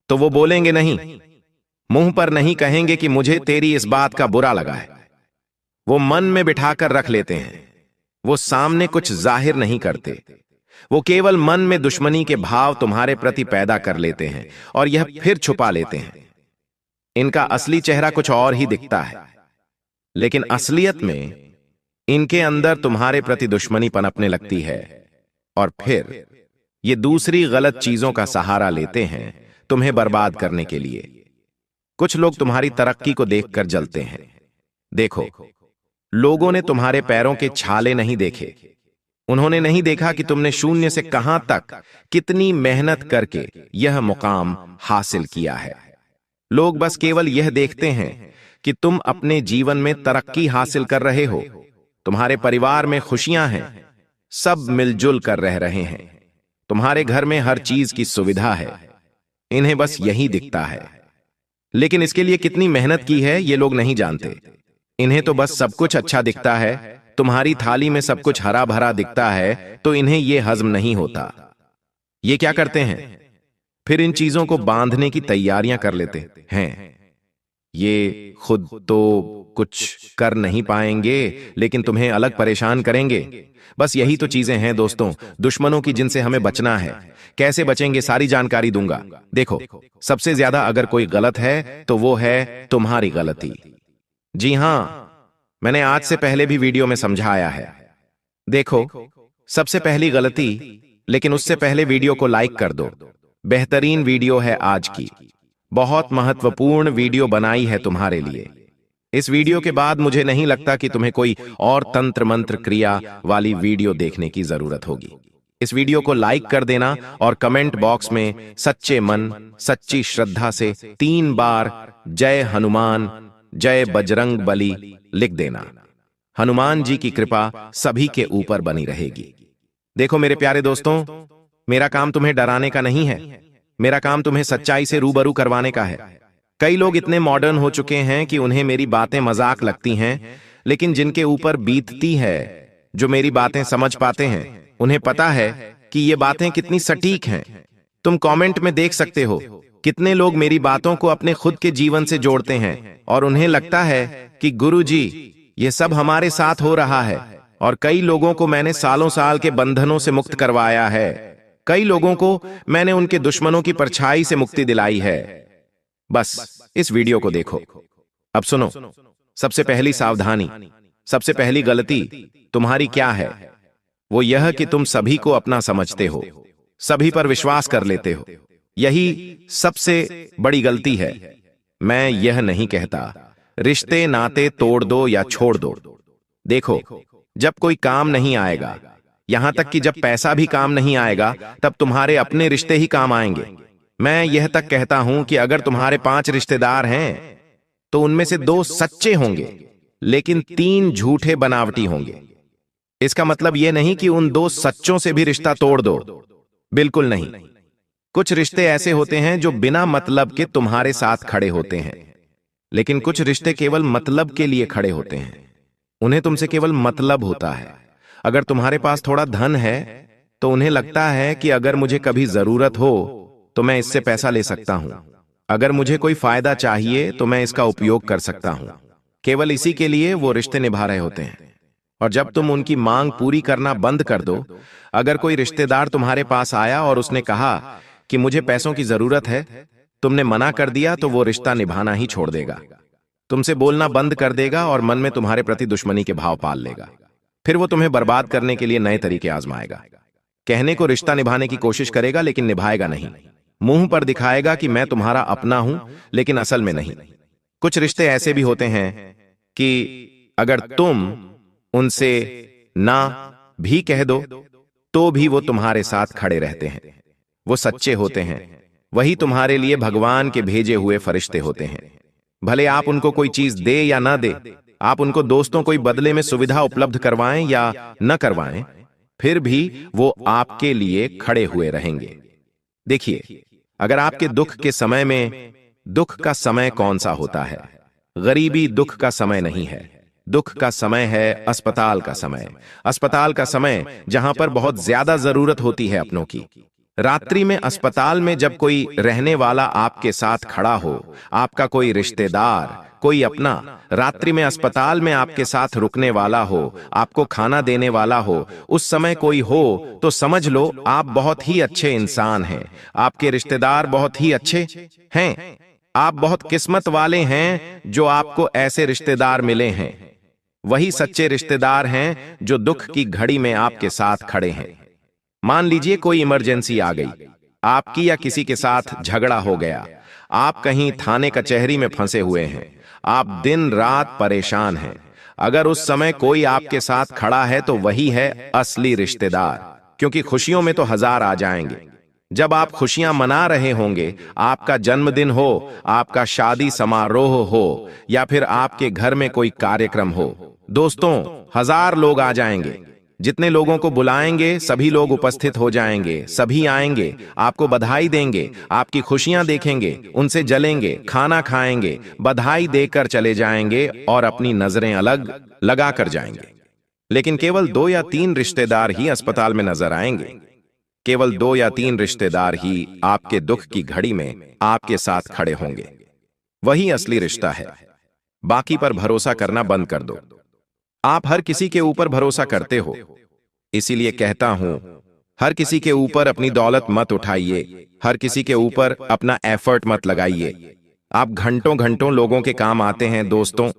S1: तो वो बोलेंगे नहीं, मुंह पर नहीं कहेंगे कि मुझे तेरी इस बात का बुरा लगा है। वो मन में बिठाकर रख लेते हैं। वो सामने कुछ जाहिर नहीं करते। वो केवल मन में दुश्मनी के भाव तुम्हारे प्रति पैदा कर लेते हैं और यह फिर छुपा लेते हैं। इनका असली चेहरा कुछ और ही दिखता है, लेकिन असलियत में इनके अंदर तुम्हारे प्रति दुश्मनी पनपने लगती है और फिर ये दूसरी गलत चीजों का सहारा लेते हैं तुम्हें बर्बाद करने के लिए। कुछ लोग तुम्हारी तरक्की को देखकर जलते हैं। देखो, लोगों ने तुम्हारे पैरों के छाले नहीं देखे। उन्होंने नहीं देखा कि तुमने शून्य से कहां तक कितनी मेहनत करके यह मुकाम हासिल किया है। लोग बस केवल यह देखते हैं कि तुम अपने जीवन में तरक्की हासिल कर रहे हो, तुम्हारे परिवार में खुशियां हैं, सब मिलजुल कर रह रहे हैं, तुम्हारे घर में हर चीज की सुविधा है। इन्हें बस यही दिखता है, लेकिन इसके लिए कितनी मेहनत की है ये लोग नहीं जानते। इन्हें तो बस सब कुछ अच्छा दिखता है, तुम्हारी थाली में सब कुछ हरा भरा दिखता है, तो इन्हें यह हजम नहीं होता। ये क्या करते हैं? फिर इन चीजों को बांधने की तैयारियां कर लेते हैं। ये खुद तो कुछ कर नहीं पाएंगे, लेकिन तुम्हें अलग परेशान करेंगे। बस यही तो चीजें हैं दोस्तों, दुश्मनों की, जिनसे हमें बचना है। कैसे बचेंगे, सारी जानकारी दूंगा। देखो, सबसे ज्यादा अगर कोई गलत है तो वो है तुम्हारी गलती। जी हां, मैंने आज से पहले भी वीडियो में समझाया है। देखो, सबसे पहली गलती, लेकिन उससे पहले वीडियो को लाइक कर दो। बेहतरीन वीडियो है आज की, बहुत महत्वपूर्ण वीडियो बनाई है तुम्हारे लिए। इस वीडियो के बाद मुझे नहीं लगता कि तुम्हें कोई और तंत्र मंत्र क्रिया वाली वीडियो देखने की जरूरत होगी। इस वीडियो को लाइक कर देना और कमेंट बॉक्स में सच्चे मन, सच्ची श्रद्धा से 3 बार जय हनुमान, जय बजरंग बली लिख देना। हनुमान जी की कृपा सभी के ऊपर बनी रहेगी। देखो मेरे प्यारे दोस्तों, मेरा काम तुम्हें डराने का नहीं है, मेरा काम तुम्हें सच्चाई से रूबरू करवाने का है। कई लोग इतने मॉडर्न हो चुके हैं कि उन्हें मेरी बातें मजाक लगती हैं, लेकिन जिनके ऊपर बीतती है, जो मेरी बातें समझ पाते हैं, उन्हें पता है कि ये बातें कितनी सटीक हैं। तुम कमेंट में देख सकते हो कितने लोग मेरी बातों को अपने खुद के जीवन से जोड़ते हैं और उन्हें लगता है कि गुरुजी ये सब हमारे साथ हो रहा है। और कई लोगों को मैंने सालों साल के बंधनों से मुक्त करवाया है। कई लोगों को मैंने उनके दुश्मनों की परछाई से मुक्ति दिलाई है। बस इस वीडियो को देखो। अब सुनो, सबसे पहली सावधानी, सबसे पहली गलती तुम्हारी क्या है? वो यह कि तुम सभी को अपना समझते हो, सभी पर विश्वास कर लेते हो। यही सबसे बड़ी गलती है। मैं यह नहीं कहता रिश्ते नाते तोड़ दो या छोड़ दो। देखो, जब कोई काम नहीं आएगा, यहां तक कि जब पैसा भी काम नहीं आएगा, तब तुम्हारे अपने रिश्ते ही काम आएंगे। मैं यह तक कहता हूं कि अगर तुम्हारे 5 रिश्तेदार हैं तो उनमें से 2 सच्चे होंगे, लेकिन 3 झूठे बनावटी होंगे। इसका मतलब यह नहीं कि उन 2 सच्चों से भी रिश्ता तोड़ दो, बिल्कुल नहीं। कुछ रिश्ते ऐसे होते हैं जो बिना मतलब के तुम्हारे साथ खड़े होते हैं, लेकिन कुछ रिश्ते केवल मतलब के लिए खड़े होते हैं। उन्हें तुमसे केवल मतलब होता है। अगर तुम्हारे पास थोड़ा धन है तो उन्हें लगता है कि अगर मुझे कभी जरूरत हो तो मैं इससे पैसा ले सकता हूं। अगर मुझे कोई फायदा चाहिए तो मैं इसका उपयोग कर सकता हूं। केवल इसी के लिए वो रिश्ते निभा रहे होते हैं। और जब तुम उनकी मांग पूरी करना बंद कर दो, अगर कोई रिश्तेदार तुम्हारे पास आया और उसने कहा कि मुझे पैसों की जरूरत है, तुमने मना कर दिया, तो वो रिश्ता निभाना ही छोड़ देगा, तुमसे बोलना बंद कर देगा और मन में तुम्हारे प्रति दुश्मनी के भाव पाल लेगा। फिर वो तुम्हें बर्बाद करने के लिए नए तरीके आजमाएगा। कहने को रिश्ता निभाने की कोशिश करेगा, लेकिन निभाएगा नहीं। मुंह पर दिखाएगा कि मैं तुम्हारा अपना हूं, लेकिन असल में नहीं। कुछ रिश्ते ऐसे भी होते हैं कि अगर तुम उनसे ना भी कह दो तो भी वो तुम्हारे साथ खड़े रहते हैं। वो सच्चे होते हैं, वही तुम्हारे लिए भगवान के भेजे हुए फरिश्ते होते हैं। भले आप उनको कोई चीज दे या ना दे, आप उनको दोस्तों कोई बदले में सुविधा उपलब्ध करवाएं या न करवाएं, फिर भी वो आपके लिए खड़े हुए रहेंगे। देखिए, अगर आपके दुख के समय में, दुख का समय कौन सा होता है? गरीबी दुख का समय नहीं है। दुख का समय है अस्पताल का समय। अस्पताल का समय जहां पर बहुत ज्यादा जरूरत होती है अपनों की। रात्रि में अस्पताल में जब कोई रहने वाला आपके साथ खड़ा हो, आपका कोई रिश्तेदार, कोई अपना, रात्रि में अस्पताल में आपके साथ रुकने वाला हो, आपको खाना देने वाला हो, उस समय कोई हो, तो समझ लो आप बहुत ही अच्छे इंसान हैं। आपके रिश्तेदार बहुत ही अच्छे हैं। आप बहुत किस्मत वाले हैं जो आपको ऐसे रिश्तेदार मिले हैं। वही सच्चे रिश्तेदार हैं जो दुख की घड़ी में आपके साथ खड़े हैं। मान लीजिए कोई इमरजेंसी आ गई, आपकी या किसी के साथ झगड़ा हो गया, आप कहीं थाने कचहरी में फंसे हुए हैं, आप दिन रात परेशान हैं। अगर उस समय कोई आपके साथ खड़ा है तो वही है असली रिश्तेदार, क्योंकि खुशियों में तो हजार आ जाएंगे। जब आप खुशियां मना रहे होंगे, आपका जन्मदिन हो, आपका शादी समारोह हो, या फिर आपके घर में कोई कार्यक्रम हो, दोस्तों हजार लोग आ जाएंगे। जितने लोगों को बुलाएंगे सभी लोग उपस्थित हो जाएंगे, सभी आएंगे, आपको बधाई देंगे, आपकी खुशियां देखेंगे, उनसे जलेंगे, खाना खाएंगे, बधाई देकर चले जाएंगे और अपनी नजरें अलग लगा कर जाएंगे। लेकिन केवल 2 या 3 रिश्तेदार ही अस्पताल में नजर आएंगे। केवल 2 या 3 रिश्तेदार ही आपके दुख की घड़ी में आपके साथ खड़े होंगे। वही असली रिश्ता है। बाकी पर भरोसा करना बंद कर दो। आप हर किसी के ऊपर भरोसा करते हो, इसीलिए कहता हूं, हर किसी के ऊपर अपनी दौलत मत उठाइए, हर किसी के ऊपर अपना एफर्ट मत लगाइए। आप घंटों घंटों लोगों के काम आते हैं दोस्तों,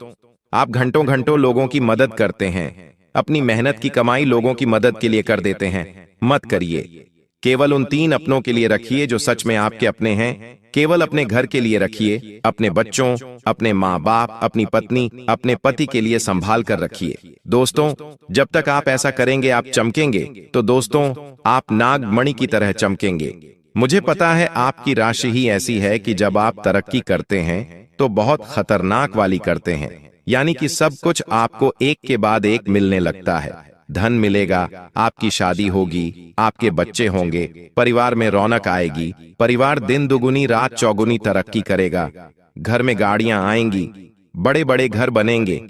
S1: आप घंटों घंटों लोगों की मदद करते हैं, अपनी मेहनत की कमाई लोगों की मदद के लिए कर देते हैं। मत करिए। केवल उन 3 अपनों के लिए रखिए जो सच में आपके अपने हैं। केवल अपने घर के लिए रखिए, अपने बच्चों, अपने माँ बाप, अपनी पत्नी, अपने पति के लिए संभाल कर रखिए। दोस्तों, जब तक आप ऐसा करेंगे आप चमकेंगे, तो दोस्तों आप नागमणि की तरह चमकेंगे। मुझे पता है आपकी राशि ही ऐसी है कि जब आप तरक्की करते हैं तो बहुत खतरनाक वाली करते हैं, यानी कि सब कुछ आपको एक के बाद एक मिलने लगता है। धन मिलेगा, आपकी शादी होगी, आपके बच्चे होंगे, परिवार में रौनक आएगी, परिवार दिन दुगुनी रात चौगुनी तरक्की करेगा, घर में गाड़ियां आएंगी, बड़े बड़े घर बनेंगे।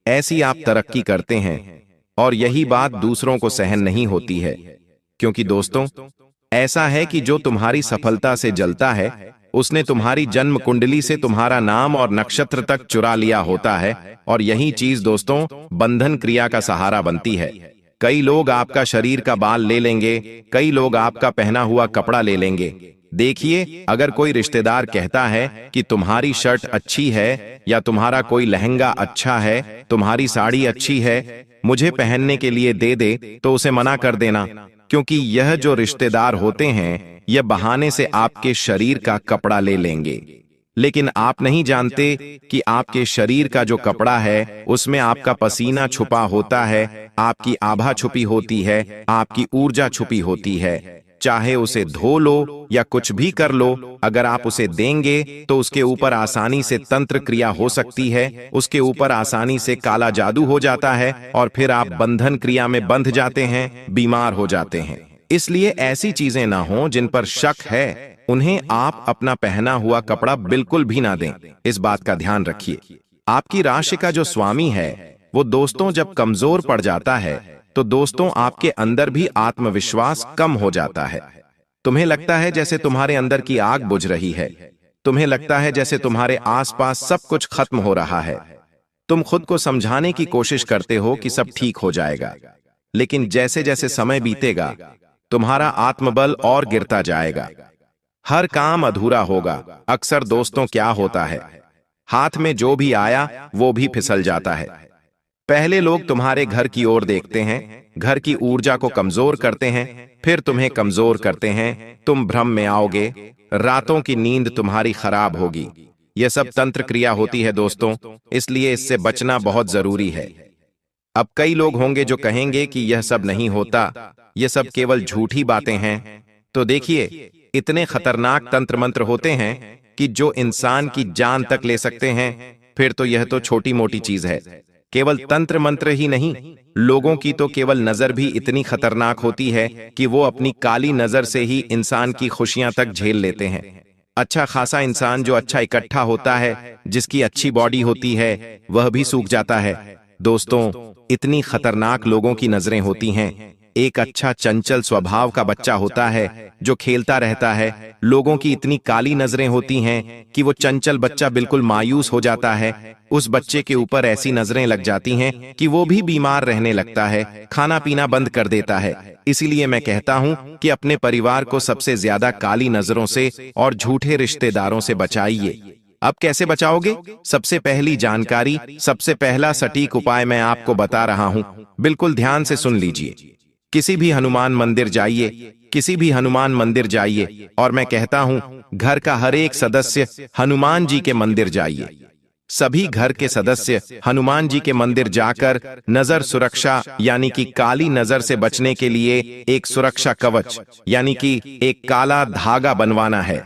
S1: ऐसी आप तरक्की करते हैं और यही बात दूसरों को सहन नहीं होती है, क्योंकि दोस्तों ऐसा है कि जो तुम्हारी सफलता से जलता है उसने तुम्हारी जन्म कुंडली से तुम्हारा नाम और नक्षत्र तक चुरा लिया होता है। और यही चीज दोस्तों बंधन क्रिया का सहारा बनती है। कई लोग आपका शरीर का बाल ले लेंगे, कई लोग आपका पहना हुआ कपड़ा ले लेंगे। देखिए, अगर कोई रिश्तेदार कहता है कि तुम्हारी शर्ट अच्छी है या तुम्हारा कोई लहंगा अच्छा है, तुम्हारी साड़ी अच्छी है, मुझे पहनने के लिए दे दे, तो उसे मना कर देना, क्योंकि यह जो रिश्तेदार होते हैं यह बहाने से आपके शरीर का कपड़ा ले लेंगे। लेकिन आप नहीं जानते कि आपके शरीर का जो कपड़ा है उसमें आपका पसीना छुपा होता है, आपकी आभा छुपी होती है, आपकी ऊर्जा छुपी होती है। चाहे उसे धो लो या कुछ भी कर लो, अगर आप उसे देंगे तो उसके ऊपर आसानी से तंत्र क्रिया हो सकती है, उसके ऊपर आसानी से काला जादू हो जाता है और फिर आप बंधन क्रिया में बंध जाते हैं, बीमार हो जाते हैं। इसलिए ऐसी चीजें ना हो जिन पर शक है, उन्हें आप अपना पहना हुआ कपड़ा बिल्कुल भी ना दें। इस बात का ध्यान रखिए। आपकी राशि का जो स्वामी है वो दोस्तों जब कमजोर पड़ जाता है तो दोस्तों आपके अंदर भी आत्मविश्वास कम हो जाता है। तुम्हें लगता है जैसे तुम्हारे अंदर की आग बुझ रही है, तुम्हें लगता है जैसे तुम्हारे आसपास सब कुछ खत्म हो रहा है। तुम खुद को समझाने की कोशिश करते हो कि सब ठीक हो जाएगा, लेकिन जैसे जैसे समय बीतेगा तुम्हारा आत्मबल और गिरता जाएगा, हर काम अधूरा होगा। अक्सर दोस्तों क्या होता है, हाथ में जो भी आया वो भी फिसल जाता है। पहले लोग तुम्हारे घर की ओर देखते हैं, घर की ऊर्जा को कमजोर करते हैं, फिर तुम्हें कमजोर करते हैं, तुम भ्रम में आओगे, रातों की नींद तुम्हारी खराब होगी। यह सब तंत्र क्रिया होती है दोस्तों, इसलिए इससे बचना बहुत जरूरी है। अब कई लोग होंगे जो कहेंगे कि यह सब नहीं होता, यह सब केवल झूठी बातें हैं। तो देखिए, इतने खतरनाक तंत्र मंत्र होते हैं कि जो इंसान की जान तक ले सकते हैं। फिर तो यह तो छोटी मोटी चीज है। केवल तंत्र मंत्र ही नहीं, लोगों की तो केवल नजर भी इतनी खतरनाक होती है कि वो अपनी काली नजर से ही इंसान की खुशियां तक झेल लेते हैं। अच्छा खासा इंसान जो अच्छा इकट्ठा होता है, जिसकी अच्छी बॉडी होती है, वह भी सूख जाता है। दोस्तों, इतनी खतरनाक लोगों की नजरें होती हैं। एक अच्छा चंचल स्वभाव का बच्चा होता है जो खेलता रहता है, लोगों की इतनी काली नजरें होती हैं कि वो चंचल बच्चा बिल्कुल मायूस हो जाता है। उस बच्चे के ऊपर ऐसी नजरें लग जाती हैं कि वो भी बीमार रहने लगता है, खाना पीना बंद कर देता है। इसीलिए मैं कहता हूं कि अपने परिवार को सबसे ज्यादा काली नजरों से और झूठे रिश्तेदारों से बचाइए। अब कैसे बचाओगे? सबसे पहली जानकारी, सबसे पहला सटीक उपाय मैं आपको बता रहा हूं। बिल्कुल ध्यान से सुन लीजिए। किसी भी हनुमान मंदिर जाइए, किसी भी हनुमान मंदिर जाइए, और मैं कहता हूं घर का हर एक सदस्य हनुमान जी के मंदिर जाइए। सभी घर के सदस्य हनुमान जी के मंदिर जाकर नजर सुरक्षा यानी कि काली नजर से बचने के लिए एक सुरक्षा कवच यानी कि एक काला धागा बनवाना है।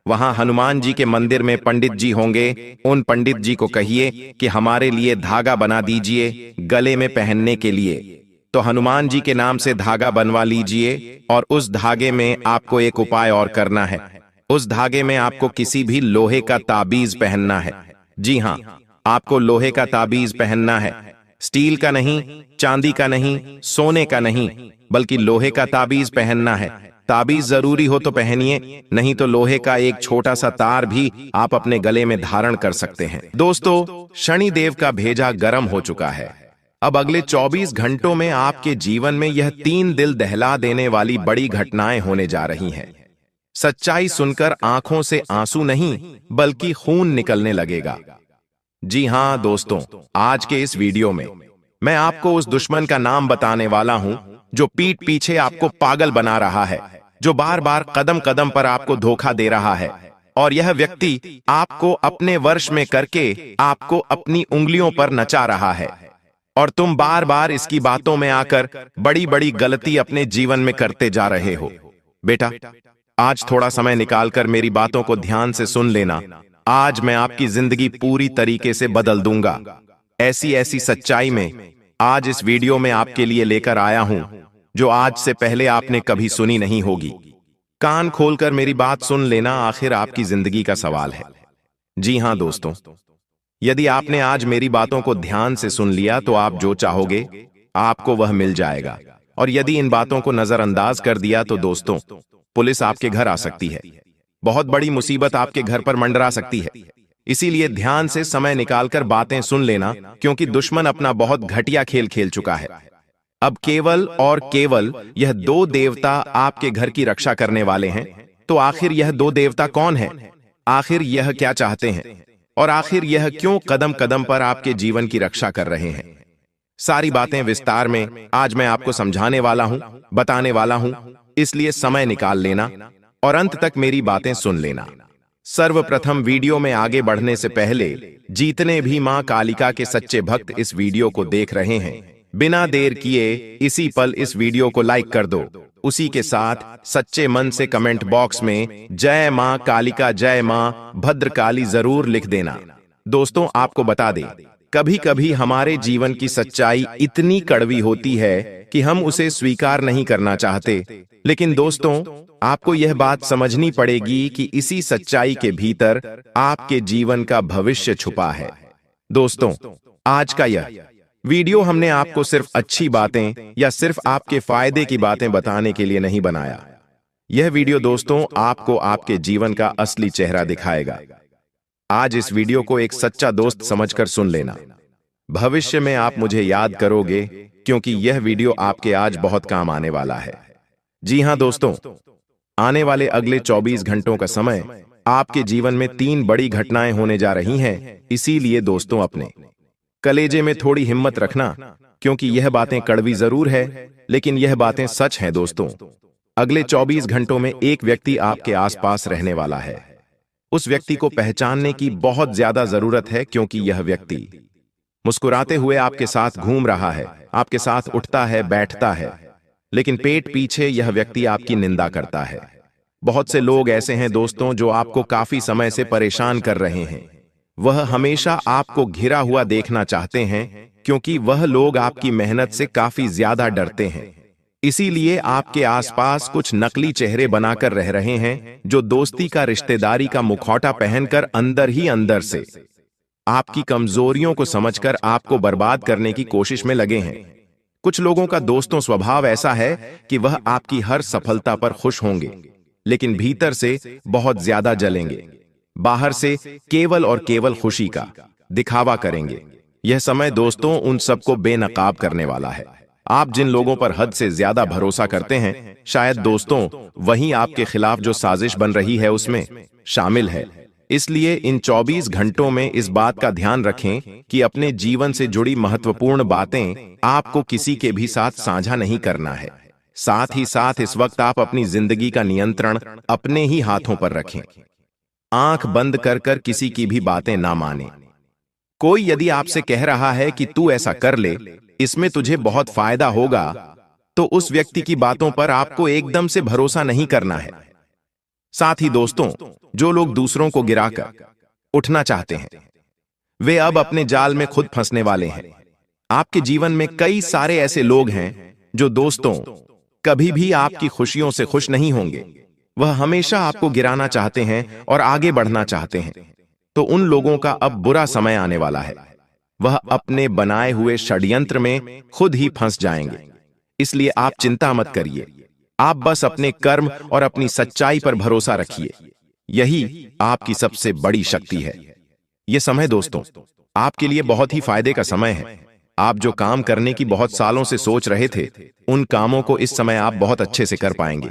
S1: वहां हनुमान जी के मंदिर में पंडित जी होंगे। उन पंडित जी को कहिए कि हमारे लिए धागा बना दीजिए गले में पहनने के लिए। तो हनुमान जी के नाम से धागा बनवा लीजिए। और उस धागे में आपको एक उपाय और करना है। उस धागे में आपको किसी भी लोहे का ताबीज पहनना है। जी हां, आपको लोहे का ताबीज पहनना है। स्टील का नहीं, चांदी का नहीं, सोने का नहीं, बल्कि लोहे का ताबीज पहनना है। ताबीज जरूरी हो तो पहनिए, नहीं तो लोहे का एक छोटा सा तार भी आप अपने गले में धारण कर सकते हैं। दोस्तों, शनिदेव का भेजा गर्म हो चुका है। अब अगले 24 घंटों में आपके जीवन में यह 3 दिल दहला देने वाली बड़ी घटनाएं होने जा रही हैं। सच्चाई सुनकर आंखों से आंसू नहीं, बल्कि खून निकलने लगेगा। जी हां दोस्तों, आज के इस वीडियो में मैं आपको उस दुश्मन का नाम बताने वाला हूं जो पीठ पीछे आपको पागल बना रहा है, जो बार बार कदम कदम पर आपको धोखा दे रहा है। और यह व्यक्ति आपको अपने वश में करके आपको अपनी उंगलियों पर नचा रहा है। और तुम बार बार इसकी बातों में आकर बड़ी बड़ी गलती अपने जीवन में करते जा रहे हो। बेटा, आज थोड़ा समय निकालकर मेरी बातों को ध्यान से सुन लेना। आज मैं आपकी जिंदगी पूरी तरीके से बदल दूंगा। ऐसी ऐसी सच्चाई में आज इस वीडियो में आपके लिए लेकर आया हूं जो आज से पहले आपने कभी सुनी नहीं होगी। कान खोलकर मेरी बात सुन लेना, आखिर आपकी जिंदगी का सवाल है। जी हां दोस्तों, यदि आपने आज मेरी बातों को ध्यान से सुन लिया तो आप जो चाहोगे आपको वह मिल जाएगा। और यदि इन बातों को नजरअंदाज कर दिया तो दोस्तों, पुलिस आपके घर आ सकती है। बहुत बड़ी मुसीबत आपके घर पर मंडरा सकती है। इसीलिए ध्यान से समय निकालकर बातें सुन लेना, क्योंकि दुश्मन अपना बहुत घटिया खेल खेल चुका है। अब केवल और केवल यह 2 देवता आपके घर की रक्षा करने वाले हैं। तो आखिर यह 2 देवता कौन है? आखिर यह क्या चाहते हैं? और आखिर यह क्यों कदम कदम पर आपके जीवन की रक्षा कर रहे हैं? सारी बातें विस्तार में आज मैं आपको समझाने वाला हूं, बताने वाला हूं। इसलिए समय निकाल लेना और अंत तक मेरी बातें सुन लेना। सर्वप्रथम, वीडियो में आगे बढ़ने से पहले जितने भी मां कालिका के सच्चे भक्त इस वीडियो को देख रहे हैं, बिना देर किए इसी पल इस वीडियो को लाइक कर दो। उसी के साथ सच्चे मन से कमेंट बॉक्स में जय मां कालिका, जय मां भद्रकाली जरूर लिख देना। दोस्तों, आपको बता दें, कभी कभी हमारे जीवन की सच्चाई इतनी कड़वी होती है कि हम उसे स्वीकार नहीं करना चाहते। लेकिन दोस्तों, आपको यह बात समझनी पड़ेगी कि इसी सच्चाई के भीतर आपके जीवन का भविष्य छुपा है। दोस्तों, आज का यह वीडियो हमने आपको सिर्फ अच्छी बातें या सिर्फ आपके फायदे की बातें बताने के लिए नहीं बनाया। यह वीडियो दोस्तों आपको आपके जीवन का असली चेहरा दिखाएगा। आज इस वीडियो को एक सच्चा दोस्त समझकर सुन लेना। भविष्य में आप मुझे याद करोगे, क्योंकि यह वीडियो आपके आज बहुत काम आने वाला है। जी हां दोस्तों, आने वाले अगले 24 घंटों का समय आपके जीवन में 3 बड़ी घटनाएं होने जा रही हैं। इसीलिए दोस्तों, अपने कलेजे में थोड़ी हिम्मत रखना, क्योंकि यह बातें कड़वी जरूर है, लेकिन यह बातें सच हैं। दोस्तों, अगले 24 घंटों में एक व्यक्ति आपके आसपास रहने वाला है। उस व्यक्ति को पहचानने की बहुत ज्यादा जरूरत है, क्योंकि यह व्यक्ति मुस्कुराते हुए आपके साथ घूम रहा है, आपके साथ उठता है, बैठता है, लेकिन पेट पीछे यह व्यक्ति आपकी निंदा करता है। बहुत से लोग ऐसे हैं दोस्तों जो आपको काफी समय से परेशान कर रहे हैं। वह हमेशा आपको घिरा हुआ देखना चाहते हैं क्योंकि वह लोग आपकी मेहनत से काफी ज्यादा डरते हैं। इसीलिए आपके आसपास कुछ नकली चेहरे बनाकर रह रहे हैं जो दोस्ती का, रिश्तेदारी का मुखौटा पहनकर अंदर ही अंदर से आपकी कमजोरियों को समझकर आपको बर्बाद करने की कोशिश में लगे हैं। कुछ लोगों का दोस्तों स्वभाव ऐसा है कि वह आपकी हर सफलता पर खुश होंगे, लेकिन भीतर से बहुत ज्यादा जलेंगे। बाहर से केवल और केवल खुशी का दिखावा करेंगे। यह समय दोस्तों उन सबको बेनकाब करने वाला है। आप जिन लोगों पर हद से ज्यादा भरोसा करते हैं, शायद दोस्तों वही आपके खिलाफ जो साजिश बन रही है उसमें शामिल है। इसलिए इन 24 घंटों में इस बात का ध्यान रखें कि अपने जीवन से जुड़ी महत्वपूर्ण बातें आपको किसी के भी साथ साझा नहीं करना है। साथ ही साथ इस वक्त आप अपनी जिंदगी का नियंत्रण अपने ही हाथों पर रखें। आंख बंद कर कर किसी की भी बातें ना माने। कोई यदि आपसे कह रहा है कि तू ऐसा कर ले, इसमें तुझे बहुत फायदा होगा, तो उस व्यक्ति की बातों पर आपको एकदम से भरोसा नहीं करना है। साथ ही दोस्तों, जो लोग दूसरों को गिराकर उठना चाहते हैं, वे अब अपने जाल में खुद फंसने वाले हैं। आपके जीवन में कई सारे ऐसे लोग हैं जो दोस्तों कभी भी आपकी खुशियों से खुश नहीं होंगे। वह हमेशा आपको गिराना चाहते हैं और आगे बढ़ना चाहते हैं। तो उन लोगों का अब बुरा समय आने वाला है। वह अपने बनाए हुए षड्यंत्र में खुद ही फंस जाएंगे। इसलिए आप चिंता मत करिए। आप बस अपने कर्म और अपनी सच्चाई पर भरोसा रखिए। यही आपकी सबसे बड़ी शक्ति है। यह समय दोस्तों आपके लिए बहुत ही फायदे का समय है। आप जो काम करने की बहुत सालों से सोच रहे थे, उन कामों को इस समय आप बहुत अच्छे से कर पाएंगे।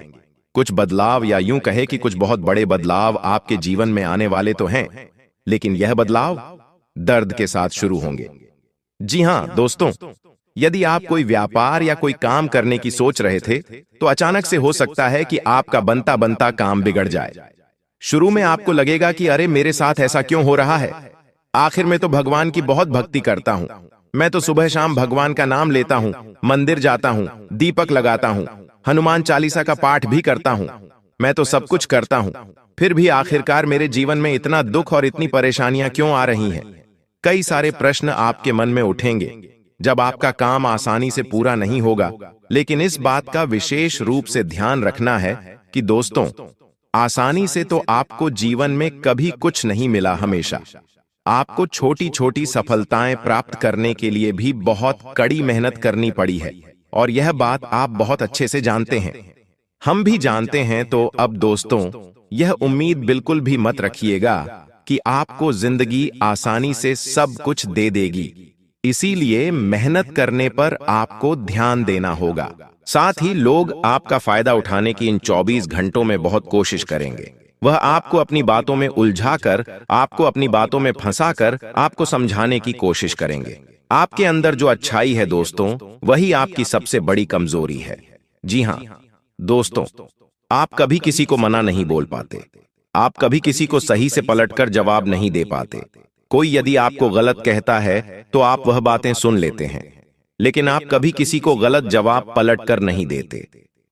S1: कुछ बदलाव, या यूं कहे कि कुछ बहुत बड़े बदलाव आपके जीवन में आने वाले तो हैं, लेकिन यह बदलाव दर्द के साथ शुरू होंगे। जी हां दोस्तों, यदि आप कोई व्यापार या कोई काम करने की सोच रहे थे, तो अचानक से हो सकता है कि आपका बनता बनता काम बिगड़ जाए। शुरू में आपको लगेगा कि अरे मेरे साथ ऐसा क्यों हो रहा है। आखिर में तो भगवान की बहुत भक्ति करता हूं, मैं तो सुबह शाम भगवान का नाम लेता हूं, मंदिर जाता हूं, दीपक लगाता हूं, हनुमान चालीसा का पाठ भी करता हूं, मैं तो सब कुछ करता हूं, फिर भी आखिरकार मेरे जीवन में इतना दुख और इतनी परेशानियां क्यों आ रही हैं। कई सारे प्रश्न आपके मन में उठेंगे जब आपका काम आसानी से पूरा नहीं होगा। लेकिन इस बात का विशेष रूप से ध्यान रखना है कि दोस्तों, आसानी से तो आपको जीवन में कभी कुछ नहीं मिला। हमेशा आपको छोटी छोटी सफलताएं प्राप्त करने के लिए भी बहुत कड़ी मेहनत करनी पड़ी है, और यह बात आप बहुत अच्छे से जानते हैं, हम भी जानते हैं। तो अब दोस्तों, यह उम्मीद बिल्कुल भी मत रखिएगा कि आपको जिंदगी आसानी से सब कुछ दे देगी। इसीलिए मेहनत करने पर आपको ध्यान देना होगा। साथ ही लोग आपका फायदा उठाने की इन 24 घंटों में बहुत कोशिश करेंगे। वह आपको अपनी बातों में उलझाकर, आपको अपनी बातों में फंसाकर आपको समझाने की कोशिश करेंगे। आपके अंदर जो अच्छाई है दोस्तों, वही आपकी सबसे बड़ी कमजोरी है। जी हां दोस्तों, आप कभी किसी को मना नहीं बोल पाते। आप कभी किसी को सही से पलटकर जवाब नहीं दे पाते। कोई यदि आपको गलत कहता है तो आप वह बातें सुन लेते हैं, लेकिन आप कभी किसी को गलत जवाब पलटकर नहीं देते।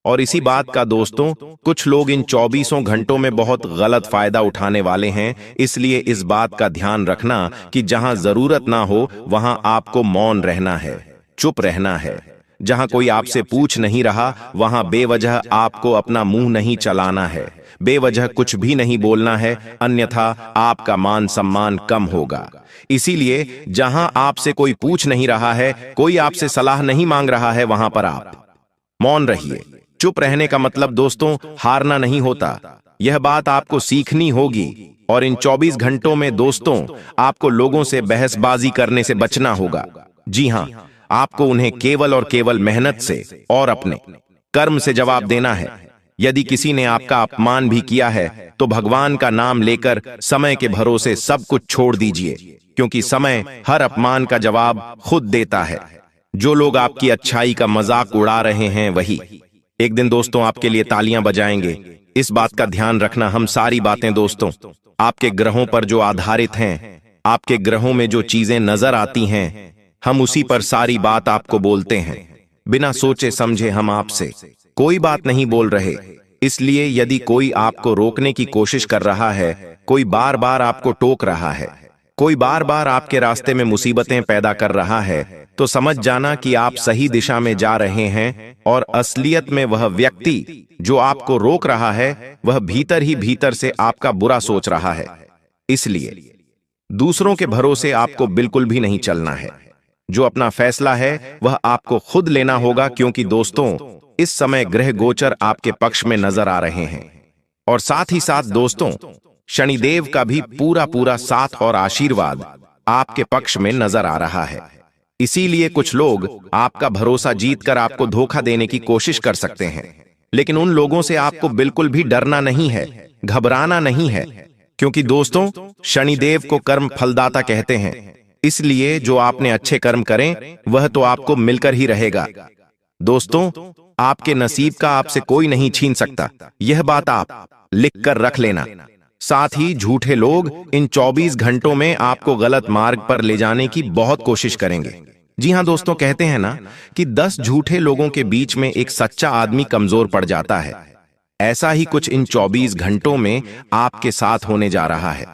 S1: और इसी बात का दोस्तों, कुछ लोग इन 24 घंटों में बहुत गलत फायदा उठाने वाले हैं। इसलिए इस बात का ध्यान रखना कि जहां जरूरत ना हो वहां आपको मौन रहना है, चुप रहना है। जहां कोई आपसे पूछ नहीं रहा, वहां बेवजह आपको अपना मुंह नहीं चलाना है, बेवजह कुछ भी नहीं बोलना है, अन्यथा आपका मान सम्मान कम होगा। इसीलिए जहां आपसे कोई पूछ नहीं रहा है, कोई आपसे सलाह नहीं मांग रहा है, वहां पर आप मौन रहिए। चुप रहने का मतलब दोस्तों हारना नहीं होता। यह बात आपको सीखनी होगी। और इन 24 घंटों में दोस्तों, आपको लोगों से बहसबाजी करने से बचना होगा। जी हां, आपको उन्हें केवल और केवल मेहनत से और अपने कर्म से जवाब देना है। यदि किसी ने आपका अपमान भी किया है, तो भगवान का नाम लेकर समय के भरोसे सब कुछ छोड़ दीजिए, क्योंकि समय हर अपमान का जवाब खुद देता है। जो लोग आपकी अच्छाई का मजाक उड़ा रहे हैं, वही एक दिन दोस्तों आपके लिए तालियां बजाएंगे। इस बात का ध्यान रखना। हम सारी बातें दोस्तों आपके ग्रहों पर जो आधारित हैं, आपके ग्रहों में जो चीजें नजर आती हैं, हम उसी पर सारी बात आपको बोलते हैं। बिना सोचे समझे हम आपसे कोई बात नहीं बोल रहे। इसलिए यदि कोई आपको रोकने की कोशिश कर रहा है, कोई बार बार आपको टोक रहा है, कोई बार बार आपके रास्ते में मुसीबतें पैदा कर रहा है, तो समझ जाना कि आप सही दिशा में जा रहे हैं और असलियत में वह व्यक्ति जो आपको रोक रहा है वह भीतर ही भीतर से आपका बुरा सोच रहा है। इसलिए दूसरों के भरोसे आपको बिल्कुल भी नहीं चलना है। जो अपना फैसला है वह आपको खुद लेना होगा, क्योंकि दोस्तों इस समय ग्रह गोचर आपके पक्ष में नजर आ रहे हैं और साथ ही साथ दोस्तों शनिदेव का भी पूरा पूरा साथ और आशीर्वाद आपके पक्ष में नजर आ रहा है। इसीलिए कुछ लोग आपका भरोसा जीतकर आपको धोखा देने की कोशिश कर सकते हैं, लेकिन उन लोगों से आपको बिल्कुल भी डरना नहीं है, घबराना नहीं है, क्योंकि दोस्तों शनिदेव को कर्म फलदाता कहते हैं। इसलिए जो आपने अच्छे कर्म करें वह तो आपको मिलकर ही रहेगा। दोस्तों आपके नसीब का आपसे कोई नहीं छीन सकता, यह बात आप लिख कर रख लेना। साथ ही झूठे लोग इन 24 घंटों में आपको गलत मार्ग पर ले जाने की बहुत कोशिश करेंगे। जी हां दोस्तों, कहते हैं ना कि 10 झूठे लोगों के बीच में एक सच्चा आदमी कमजोर पड़ जाता है। ऐसा ही कुछ इन 24 घंटों में आपके साथ होने जा रहा है।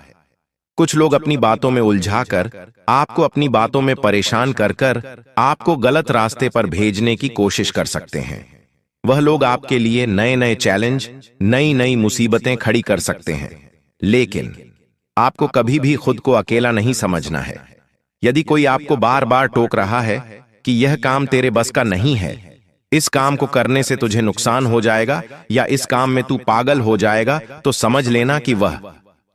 S1: कुछ लोग अपनी बातों में उलझाकर आपको अपनी बातों में परेशान कर आपको गलत रास्ते पर भेजने की कोशिश कर सकते हैं। वह लोग आपके लिए नए नए चैलेंज, नई नई मुसीबतें खड़ी कर सकते हैं, लेकिन आपको कभी भी खुद को अकेला नहीं समझना है। यदि कोई आपको बार बार टोक रहा है कि यह काम तेरे बस का नहीं है, इस काम को करने से तुझे नुकसान हो जाएगा या इस काम में तू पागल हो जाएगा, तो समझ लेना कि वह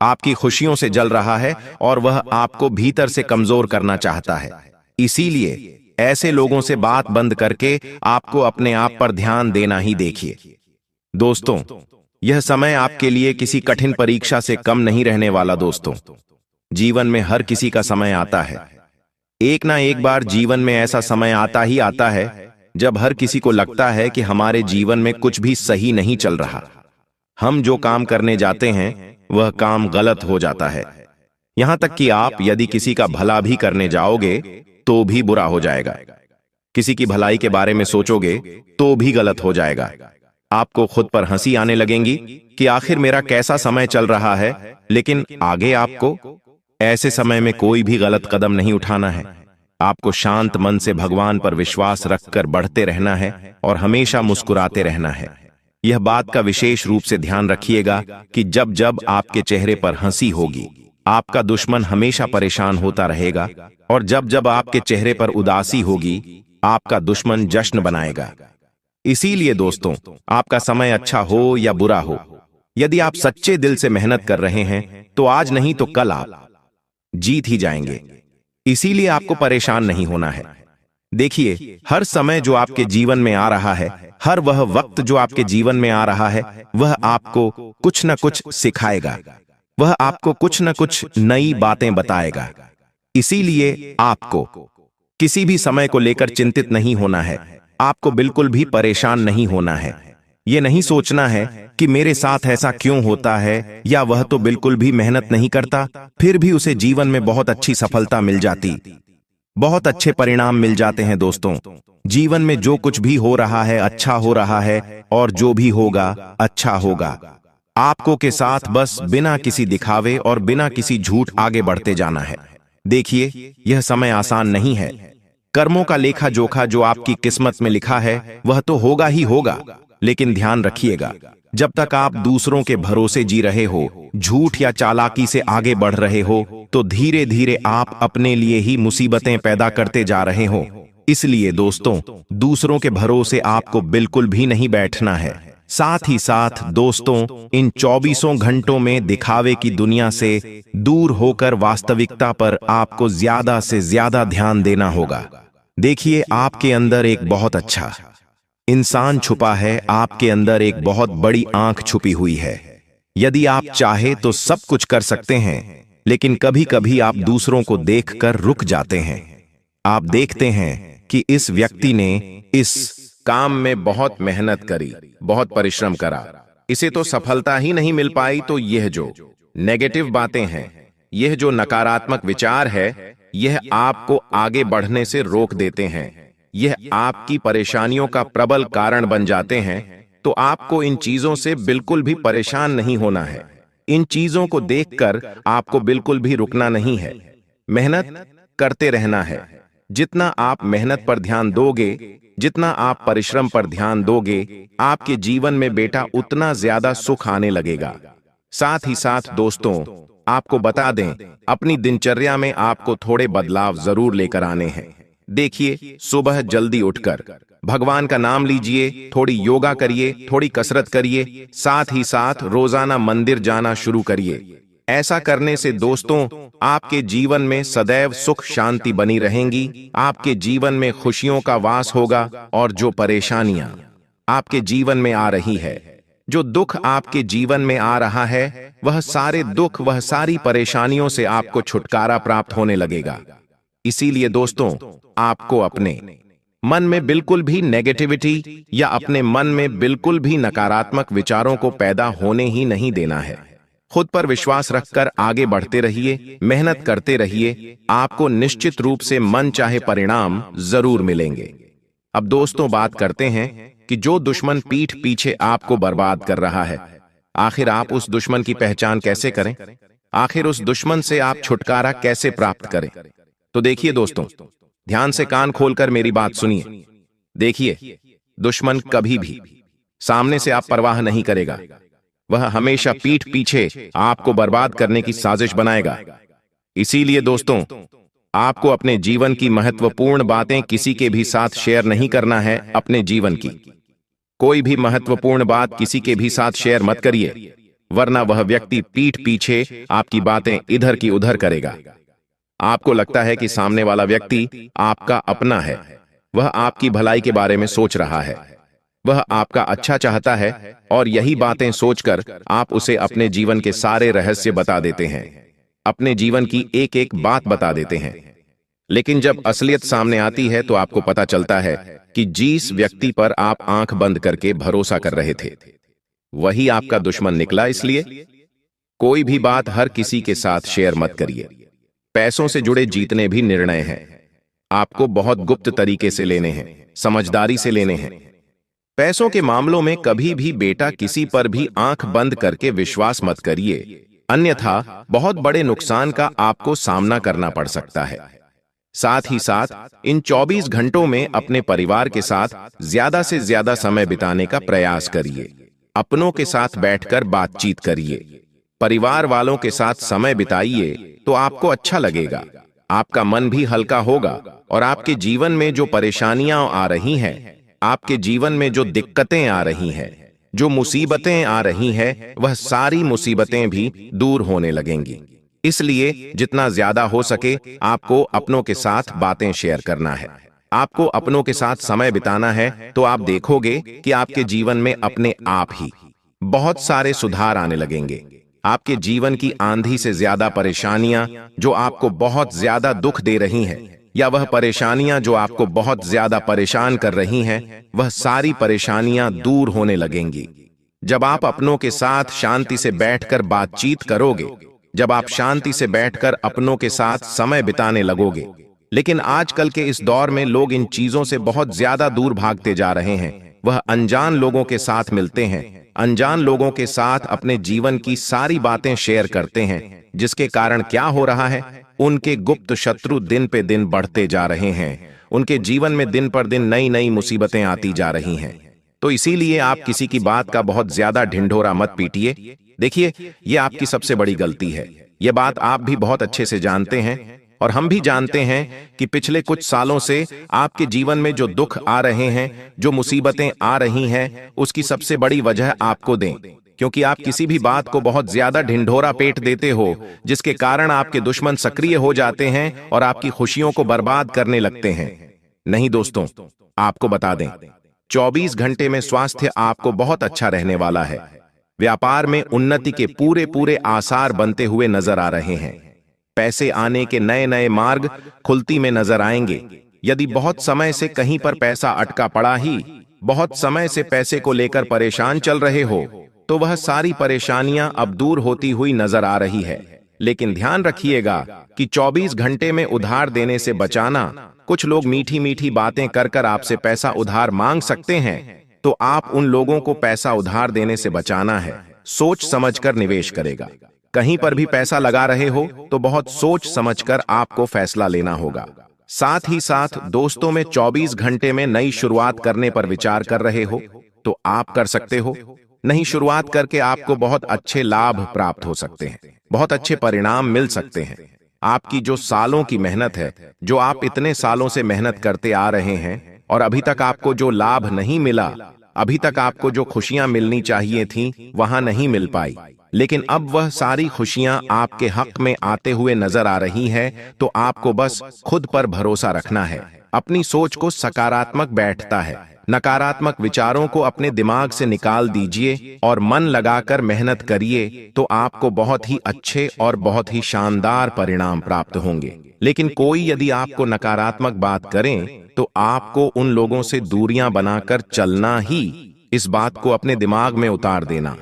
S1: आपकी खुशियों से जल रहा है और वह आपको भीतर से कमजोर करना चाहता है। इसीलिए ऐसे लोगों से बात बंद करके आपको अपने आप पर ध्यान देना ही देखिए। दोस्तों यह समय आपके लिए किसी कठिन परीक्षा से कम नहीं रहने वाला। दोस्तों जीवन में हर किसी का समय आता है। एक ना एक बार जीवन में ऐसा समय आता ही आता है जब हर किसी को लगता है कि हमारे जीवन में कुछ भी सही नहीं चल रहा। हम जो काम करने जाते हैं वह काम गलत हो जाता है। यहां तक कि आप यदि किसी का भला भी करने जाओगे तो भी बुरा हो जाएगा। किसी की भलाई के बारे में सोचोगे तो भी गलत हो जाएगा। आपको खुद पर हंसी आने लगेगी कि आखिर मेरा कैसा समय चल रहा है। लेकिन आगे आपको ऐसे समय में कोई भी गलत कदम नहीं उठाना है। आपको शांत मन से भगवान पर विश्वास रखकर बढ़ते रहना है और हमेशा मुस्कुराते रहना है। यह बात का विशेष रूप से ध्यान रखिएगा कि जब जब आपके चेहरे पर हंसी होगी, आपका दुश्मन हमेशा परेशान होता रहेगा, और जब जब आपके चेहरे पर उदासी होगी, आपका दुश्मन जश्न बनाएगा। इसीलिए दोस्तों आपका समय अच्छा हो या बुरा हो, यदि आप सच्चे दिल से मेहनत कर रहे हैं तो आज नहीं तो कल आप जीत ही जाएंगे। इसीलिए आपको परेशान नहीं होना है। देखिए हर समय जो आपके जीवन में आ रहा है, हर वह वक्त जो आपके जीवन में आ रहा है, वह आपको कुछ न कुछ सिखाएगा, वह आपको कुछ न कुछ नई बातें बताएगा। इसीलिए आपको किसी भी समय को लेकर चिंतित नहीं होना है। आपको बिल्कुल भी परेशान नहीं होना है। यह नहीं सोचना है कि मेरे साथ ऐसा क्यों होता है, या वह तो बिल्कुल भी मेहनत नहीं करता फिर भी उसे जीवन में बहुत अच्छी सफलता मिल जाती, बहुत अच्छे परिणाम मिल जाते हैं। दोस्तों जीवन में जो कुछ भी हो रहा है अच्छा हो रहा है, और जो भी होगा अच्छा होगा। आपको के साथ बस बिना किसी दिखावे और बिना किसी झूठ आगे बढ़ते जाना है। देखिए यह समय आसान नहीं है। कर्मों का लेखा जोखा जो आपकी किस्मत में लिखा है वह तो होगा ही होगा, लेकिन ध्यान रखिएगा जब तक आप दूसरों के भरोसे जी रहे हो, झूठ या चालाकी से आगे बढ़ रहे हो, तो धीरे धीरे आप अपने लिए ही मुसीबतें पैदा करते जा रहे हो। इसलिए दोस्तों दूसरों के भरोसे आपको बिल्कुल भी नहीं बैठना है। साथ ही साथ दोस्तों इन 24 घंटों में दिखावे की दुनिया से दूर होकर वास्तविकता पर आपको ज्यादा से ज्यादा ध्यान देना होगा। देखिए आपके अंदर एक बहुत अच्छा इंसान छुपा है, आपके अंदर एक बहुत बड़ी आंख छुपी हुई है। यदि आप चाहे तो सब कुछ कर सकते हैं, लेकिन कभी कभी आप दूसरों को देखकर रुक जाते हैं। आप देखते हैं कि इस व्यक्ति ने इस काम में बहुत मेहनत करी, बहुत परिश्रम करा, इसे तो सफलता ही नहीं मिल पाई। तो यह जो नेगेटिव बातें हैं, यह जो नकारात्मक विचार है, यह आपको आगे बढ़ने से रोक देते हैं। यह आपकी परेशानियों का प्रबल कारण बन जाते हैं। तो आपको इन चीजों से बिल्कुल भी परेशान नहीं होना है। इन चीजों को देखकर आपको बिल्कुल भी रुकना नहीं है। मेहनत करते रहना है। जितना आप मेहनत पर ध्यान दोगे, जितना आप परिश्रम पर ध्यान दोगे, आपके जीवन में बेटा उतना ज्यादा सुख आने लगेगा। साथ ही साथ दोस्तों, आपको बता दें, अपनी दिनचर्या में आपको थोड़े बदलाव जरूर लेकर आने हैं। देखिए, सुबह जल्दी उठकर भगवान का नाम लीजिए, थोड़ी योगा करिए, थोड़ी कसरत करिए, साथ ही साथ रोजाना मंदिर जाना शुरू करिए। ऐसा करने से दोस्तों, आपके जीवन में सदैव सुख शांति बनी रहेंगी। आपके जीवन में खुशियों का वास होगा और जो परेशानियां आपके जीवन में आ रही है, जो दुख आपके जीवन में आ रहा है, वह सारे दुख, वह सारी परेशानियों से आपको छुटकारा प्राप्त होने लगेगा। इसीलिए दोस्तों, आपको अपने मन में बिल्कुल भी नेगेटिविटी या अपने मन में बिल्कुल भी नकारात्मक विचारों को पैदा होने ही नहीं देना है। खुद पर विश्वास रखकर आगे बढ़ते रहिए, मेहनत करते रहिए। आपको निश्चित रूप से मन चाहे परिणाम जरूर मिलेंगे। अब दोस्तों, बात करते हैं कि जो दुश्मन पीठ पीछे आपको बर्बाद कर रहा है, आखिर आप उस दुश्मन की पहचान कैसे करें? आखिर उस दुश्मन से आप छुटकारा कैसे प्राप्त करें? तो देखिए दोस्तों, ध्यान से कान खोलकर मेरी बात सुनिए। देखिए, दुश्मन कभी भी सामने से आप परवाह नहीं करेगा। वह हमेशा पीठ पीछे आपको बर्बाद करने की साजिश बनाएगा। इसीलिए दोस्तों, आपको अपने जीवन की महत्वपूर्ण बातें किसी के भी साथ शेयर नहीं करना है। अपने जीवन की कोई भी महत्वपूर्ण बात किसी के भी साथ शेयर मत करिए, वरना वह व्यक्ति पीठ पीछे आपकी बातें इधर की उधर करेगा। आपको लगता है कि सामने वाला व्यक्ति आपका अपना है, वह आपकी भलाई के बारे में सोच रहा है, वह आपका अच्छा चाहता है, और यही बातें सोचकर आप उसे अपने जीवन के सारे रहस्य बता देते हैं, अपने जीवन की एक एक बात बता देते हैं। लेकिन जब असलियत सामने आती है तो आपको पता चलता है कि जिस व्यक्ति पर आप आंख बंद करके भरोसा कर रहे थे, वही आपका दुश्मन निकला। इसलिए कोई भी बात हर किसी के साथ शेयर मत करिए। पैसों से जुड़े जीतने भी निर्णय हैं, आपको बहुत गुप्त तरीके से लेने हैं, समझदारी से लेने हैं। पैसों के मामलों में कभी भी बेटा किसी पर भी आंख बंद करके विश्वास मत करिए, अन्यथा बहुत बड़े नुकसान का आपको सामना करना पड़ सकता है। साथ ही साथ इन 24 घंटों में अपने परिवार के साथ ज्यादा से ज्यादा समय बिताने का प्रयास करिए। अपनों के साथ बैठकर बातचीत करिए, परिवार वालों के साथ समय बिताइए, तो आपको अच्छा लगेगा, आपका मन भी हल्का होगा, और आपके जीवन में जो परेशानियां आ रही हैं, आपके जीवन में जो दिक्कतें आ रही हैं, जो मुसीबतें आ रही हैं, वह सारी मुसीबतें भी दूर होने लगेंगी। इसलिए जितना ज्यादा हो सके आपको अपनों के साथ बातें शेयर करना है, आपको अपनों के साथ समय बिताना है। तो आप देखोगे कि आपके जीवन में अपने आप ही बहुत सारे सुधार आने लगेंगे। आपके जीवन की आंधी से ज्यादा परेशानियां जो आपको बहुत ज्यादा दुख दे रही हैं, या वह परेशानियां जो आपको बहुत ज्यादा परेशान कर रही हैं, वह सारी परेशानियां दूर होने लगेंगी। जब आप अपनों के साथ शांति से बैठकर बातचीत करोगे, जब आप शांति से बैठकर अपनों के साथ समय बिताने लगोगे। लेकिन आजकल के इस दौर में लोग इन चीजों से बहुत ज्यादा दूर भागते जा रहे हैं। वह अनजान लोगों के साथ मिलते हैं, अनजान लोगों के साथ अपने जीवन की सारी बातें शेयर करते हैं, जिसके कारण क्या हो रहा है, उनके गुप्त शत्रु दिन पे दिन बढ़ते जा रहे हैं। उनके जीवन में दिन पर दिन नई नई मुसीबतें आती जा रही हैं। तो इसीलिए आप किसी की बात का बहुत ज्यादा ढिंढोरा मत पीटिए। देखिए, ये आपकी सबसे बड़ी गलती है। ये बात आप भी बहुत अच्छे से जानते हैं, और हम भी जानते हैं कि पिछले कुछ सालों से आपके जीवन में जो दुख आ रहे हैं, जो मुसीबतें आ रही हैं, उसकी सबसे बड़ी वजह आपको दें, क्योंकि आप किसी भी बात को बहुत ज्यादा ढिंढोरा पेट देते हो, जिसके कारण आपके दुश्मन सक्रिय हो जाते हैं और आपकी खुशियों को बर्बाद करने लगते हैं। नहीं दोस्तों, आपको बता दें, 24 घंटे में स्वास्थ्य आपको बहुत अच्छा रहने वाला है। व्यापार में उन्नति के पूरे पूरे आसार बनते हुए नजर आ रहे हैं। पैसे आने के नए नए मार्ग खुलती में नजर आएंगे। यदि बहुत समय से कहीं पर पैसा अटका पड़ा ही, बहुत समय से पैसे को लेकर परेशान चल रहे हो, तो वह सारी परेशानियां अब दूर होती हुई नजर आ रही है। लेकिन ध्यान रखिएगा कि 24 घंटे में उधार देने से बचाना। कुछ लोग मीठी मीठी बातें कर कर आपसे पैसा उधार मांग सकते हैं, तो आप उन लोगों को पैसा उधार देने से बचाना है। सोच समझकर निवेश करेगा। कहीं पर भी पैसा लगा रहे हो तो बहुत सोच समझकर आपको फैसला लेना होगा। साथ ही साथ दोस्तों में 24 घंटे में नई शुरुआत करने पर विचार कर रहे हो तो आप कर सकते हो। नई शुरुआत करके आपको बहुत अच्छे लाभ प्राप्त हो सकते हैं, बहुत अच्छे परिणाम मिल सकते हैं। आपकी जो सालों की मेहनत है, जो आप इतने सालों से मेहनत करते आ रहे हैं और अभी तक आपको जो लाभ नहीं मिला, अभी तक आपको जो खुशियां मिलनी चाहिए थीं, वहां नहीं मिल पाई, लेकिन अब वह सारी खुशियां आपके हक में आते हुए नजर आ रही हैं, तो आपको बस खुद पर भरोसा रखना है। अपनी सोच को सकारात्मक बैठता है। नकारात्मक विचारों को अपने दिमाग से निकाल दीजिए और मन लगाकर मेहनत करिए, तो आपको बहुत ही अच्छे और बहुत ही शानदार परिणाम प्राप्त होंगे। लेकिन कोई यदि आपको नकारात्मक बात करें तो आपको उन लोगों से दूरियां बनाकर चलना ही, इस बात को अपने दिमाग में उतार देना।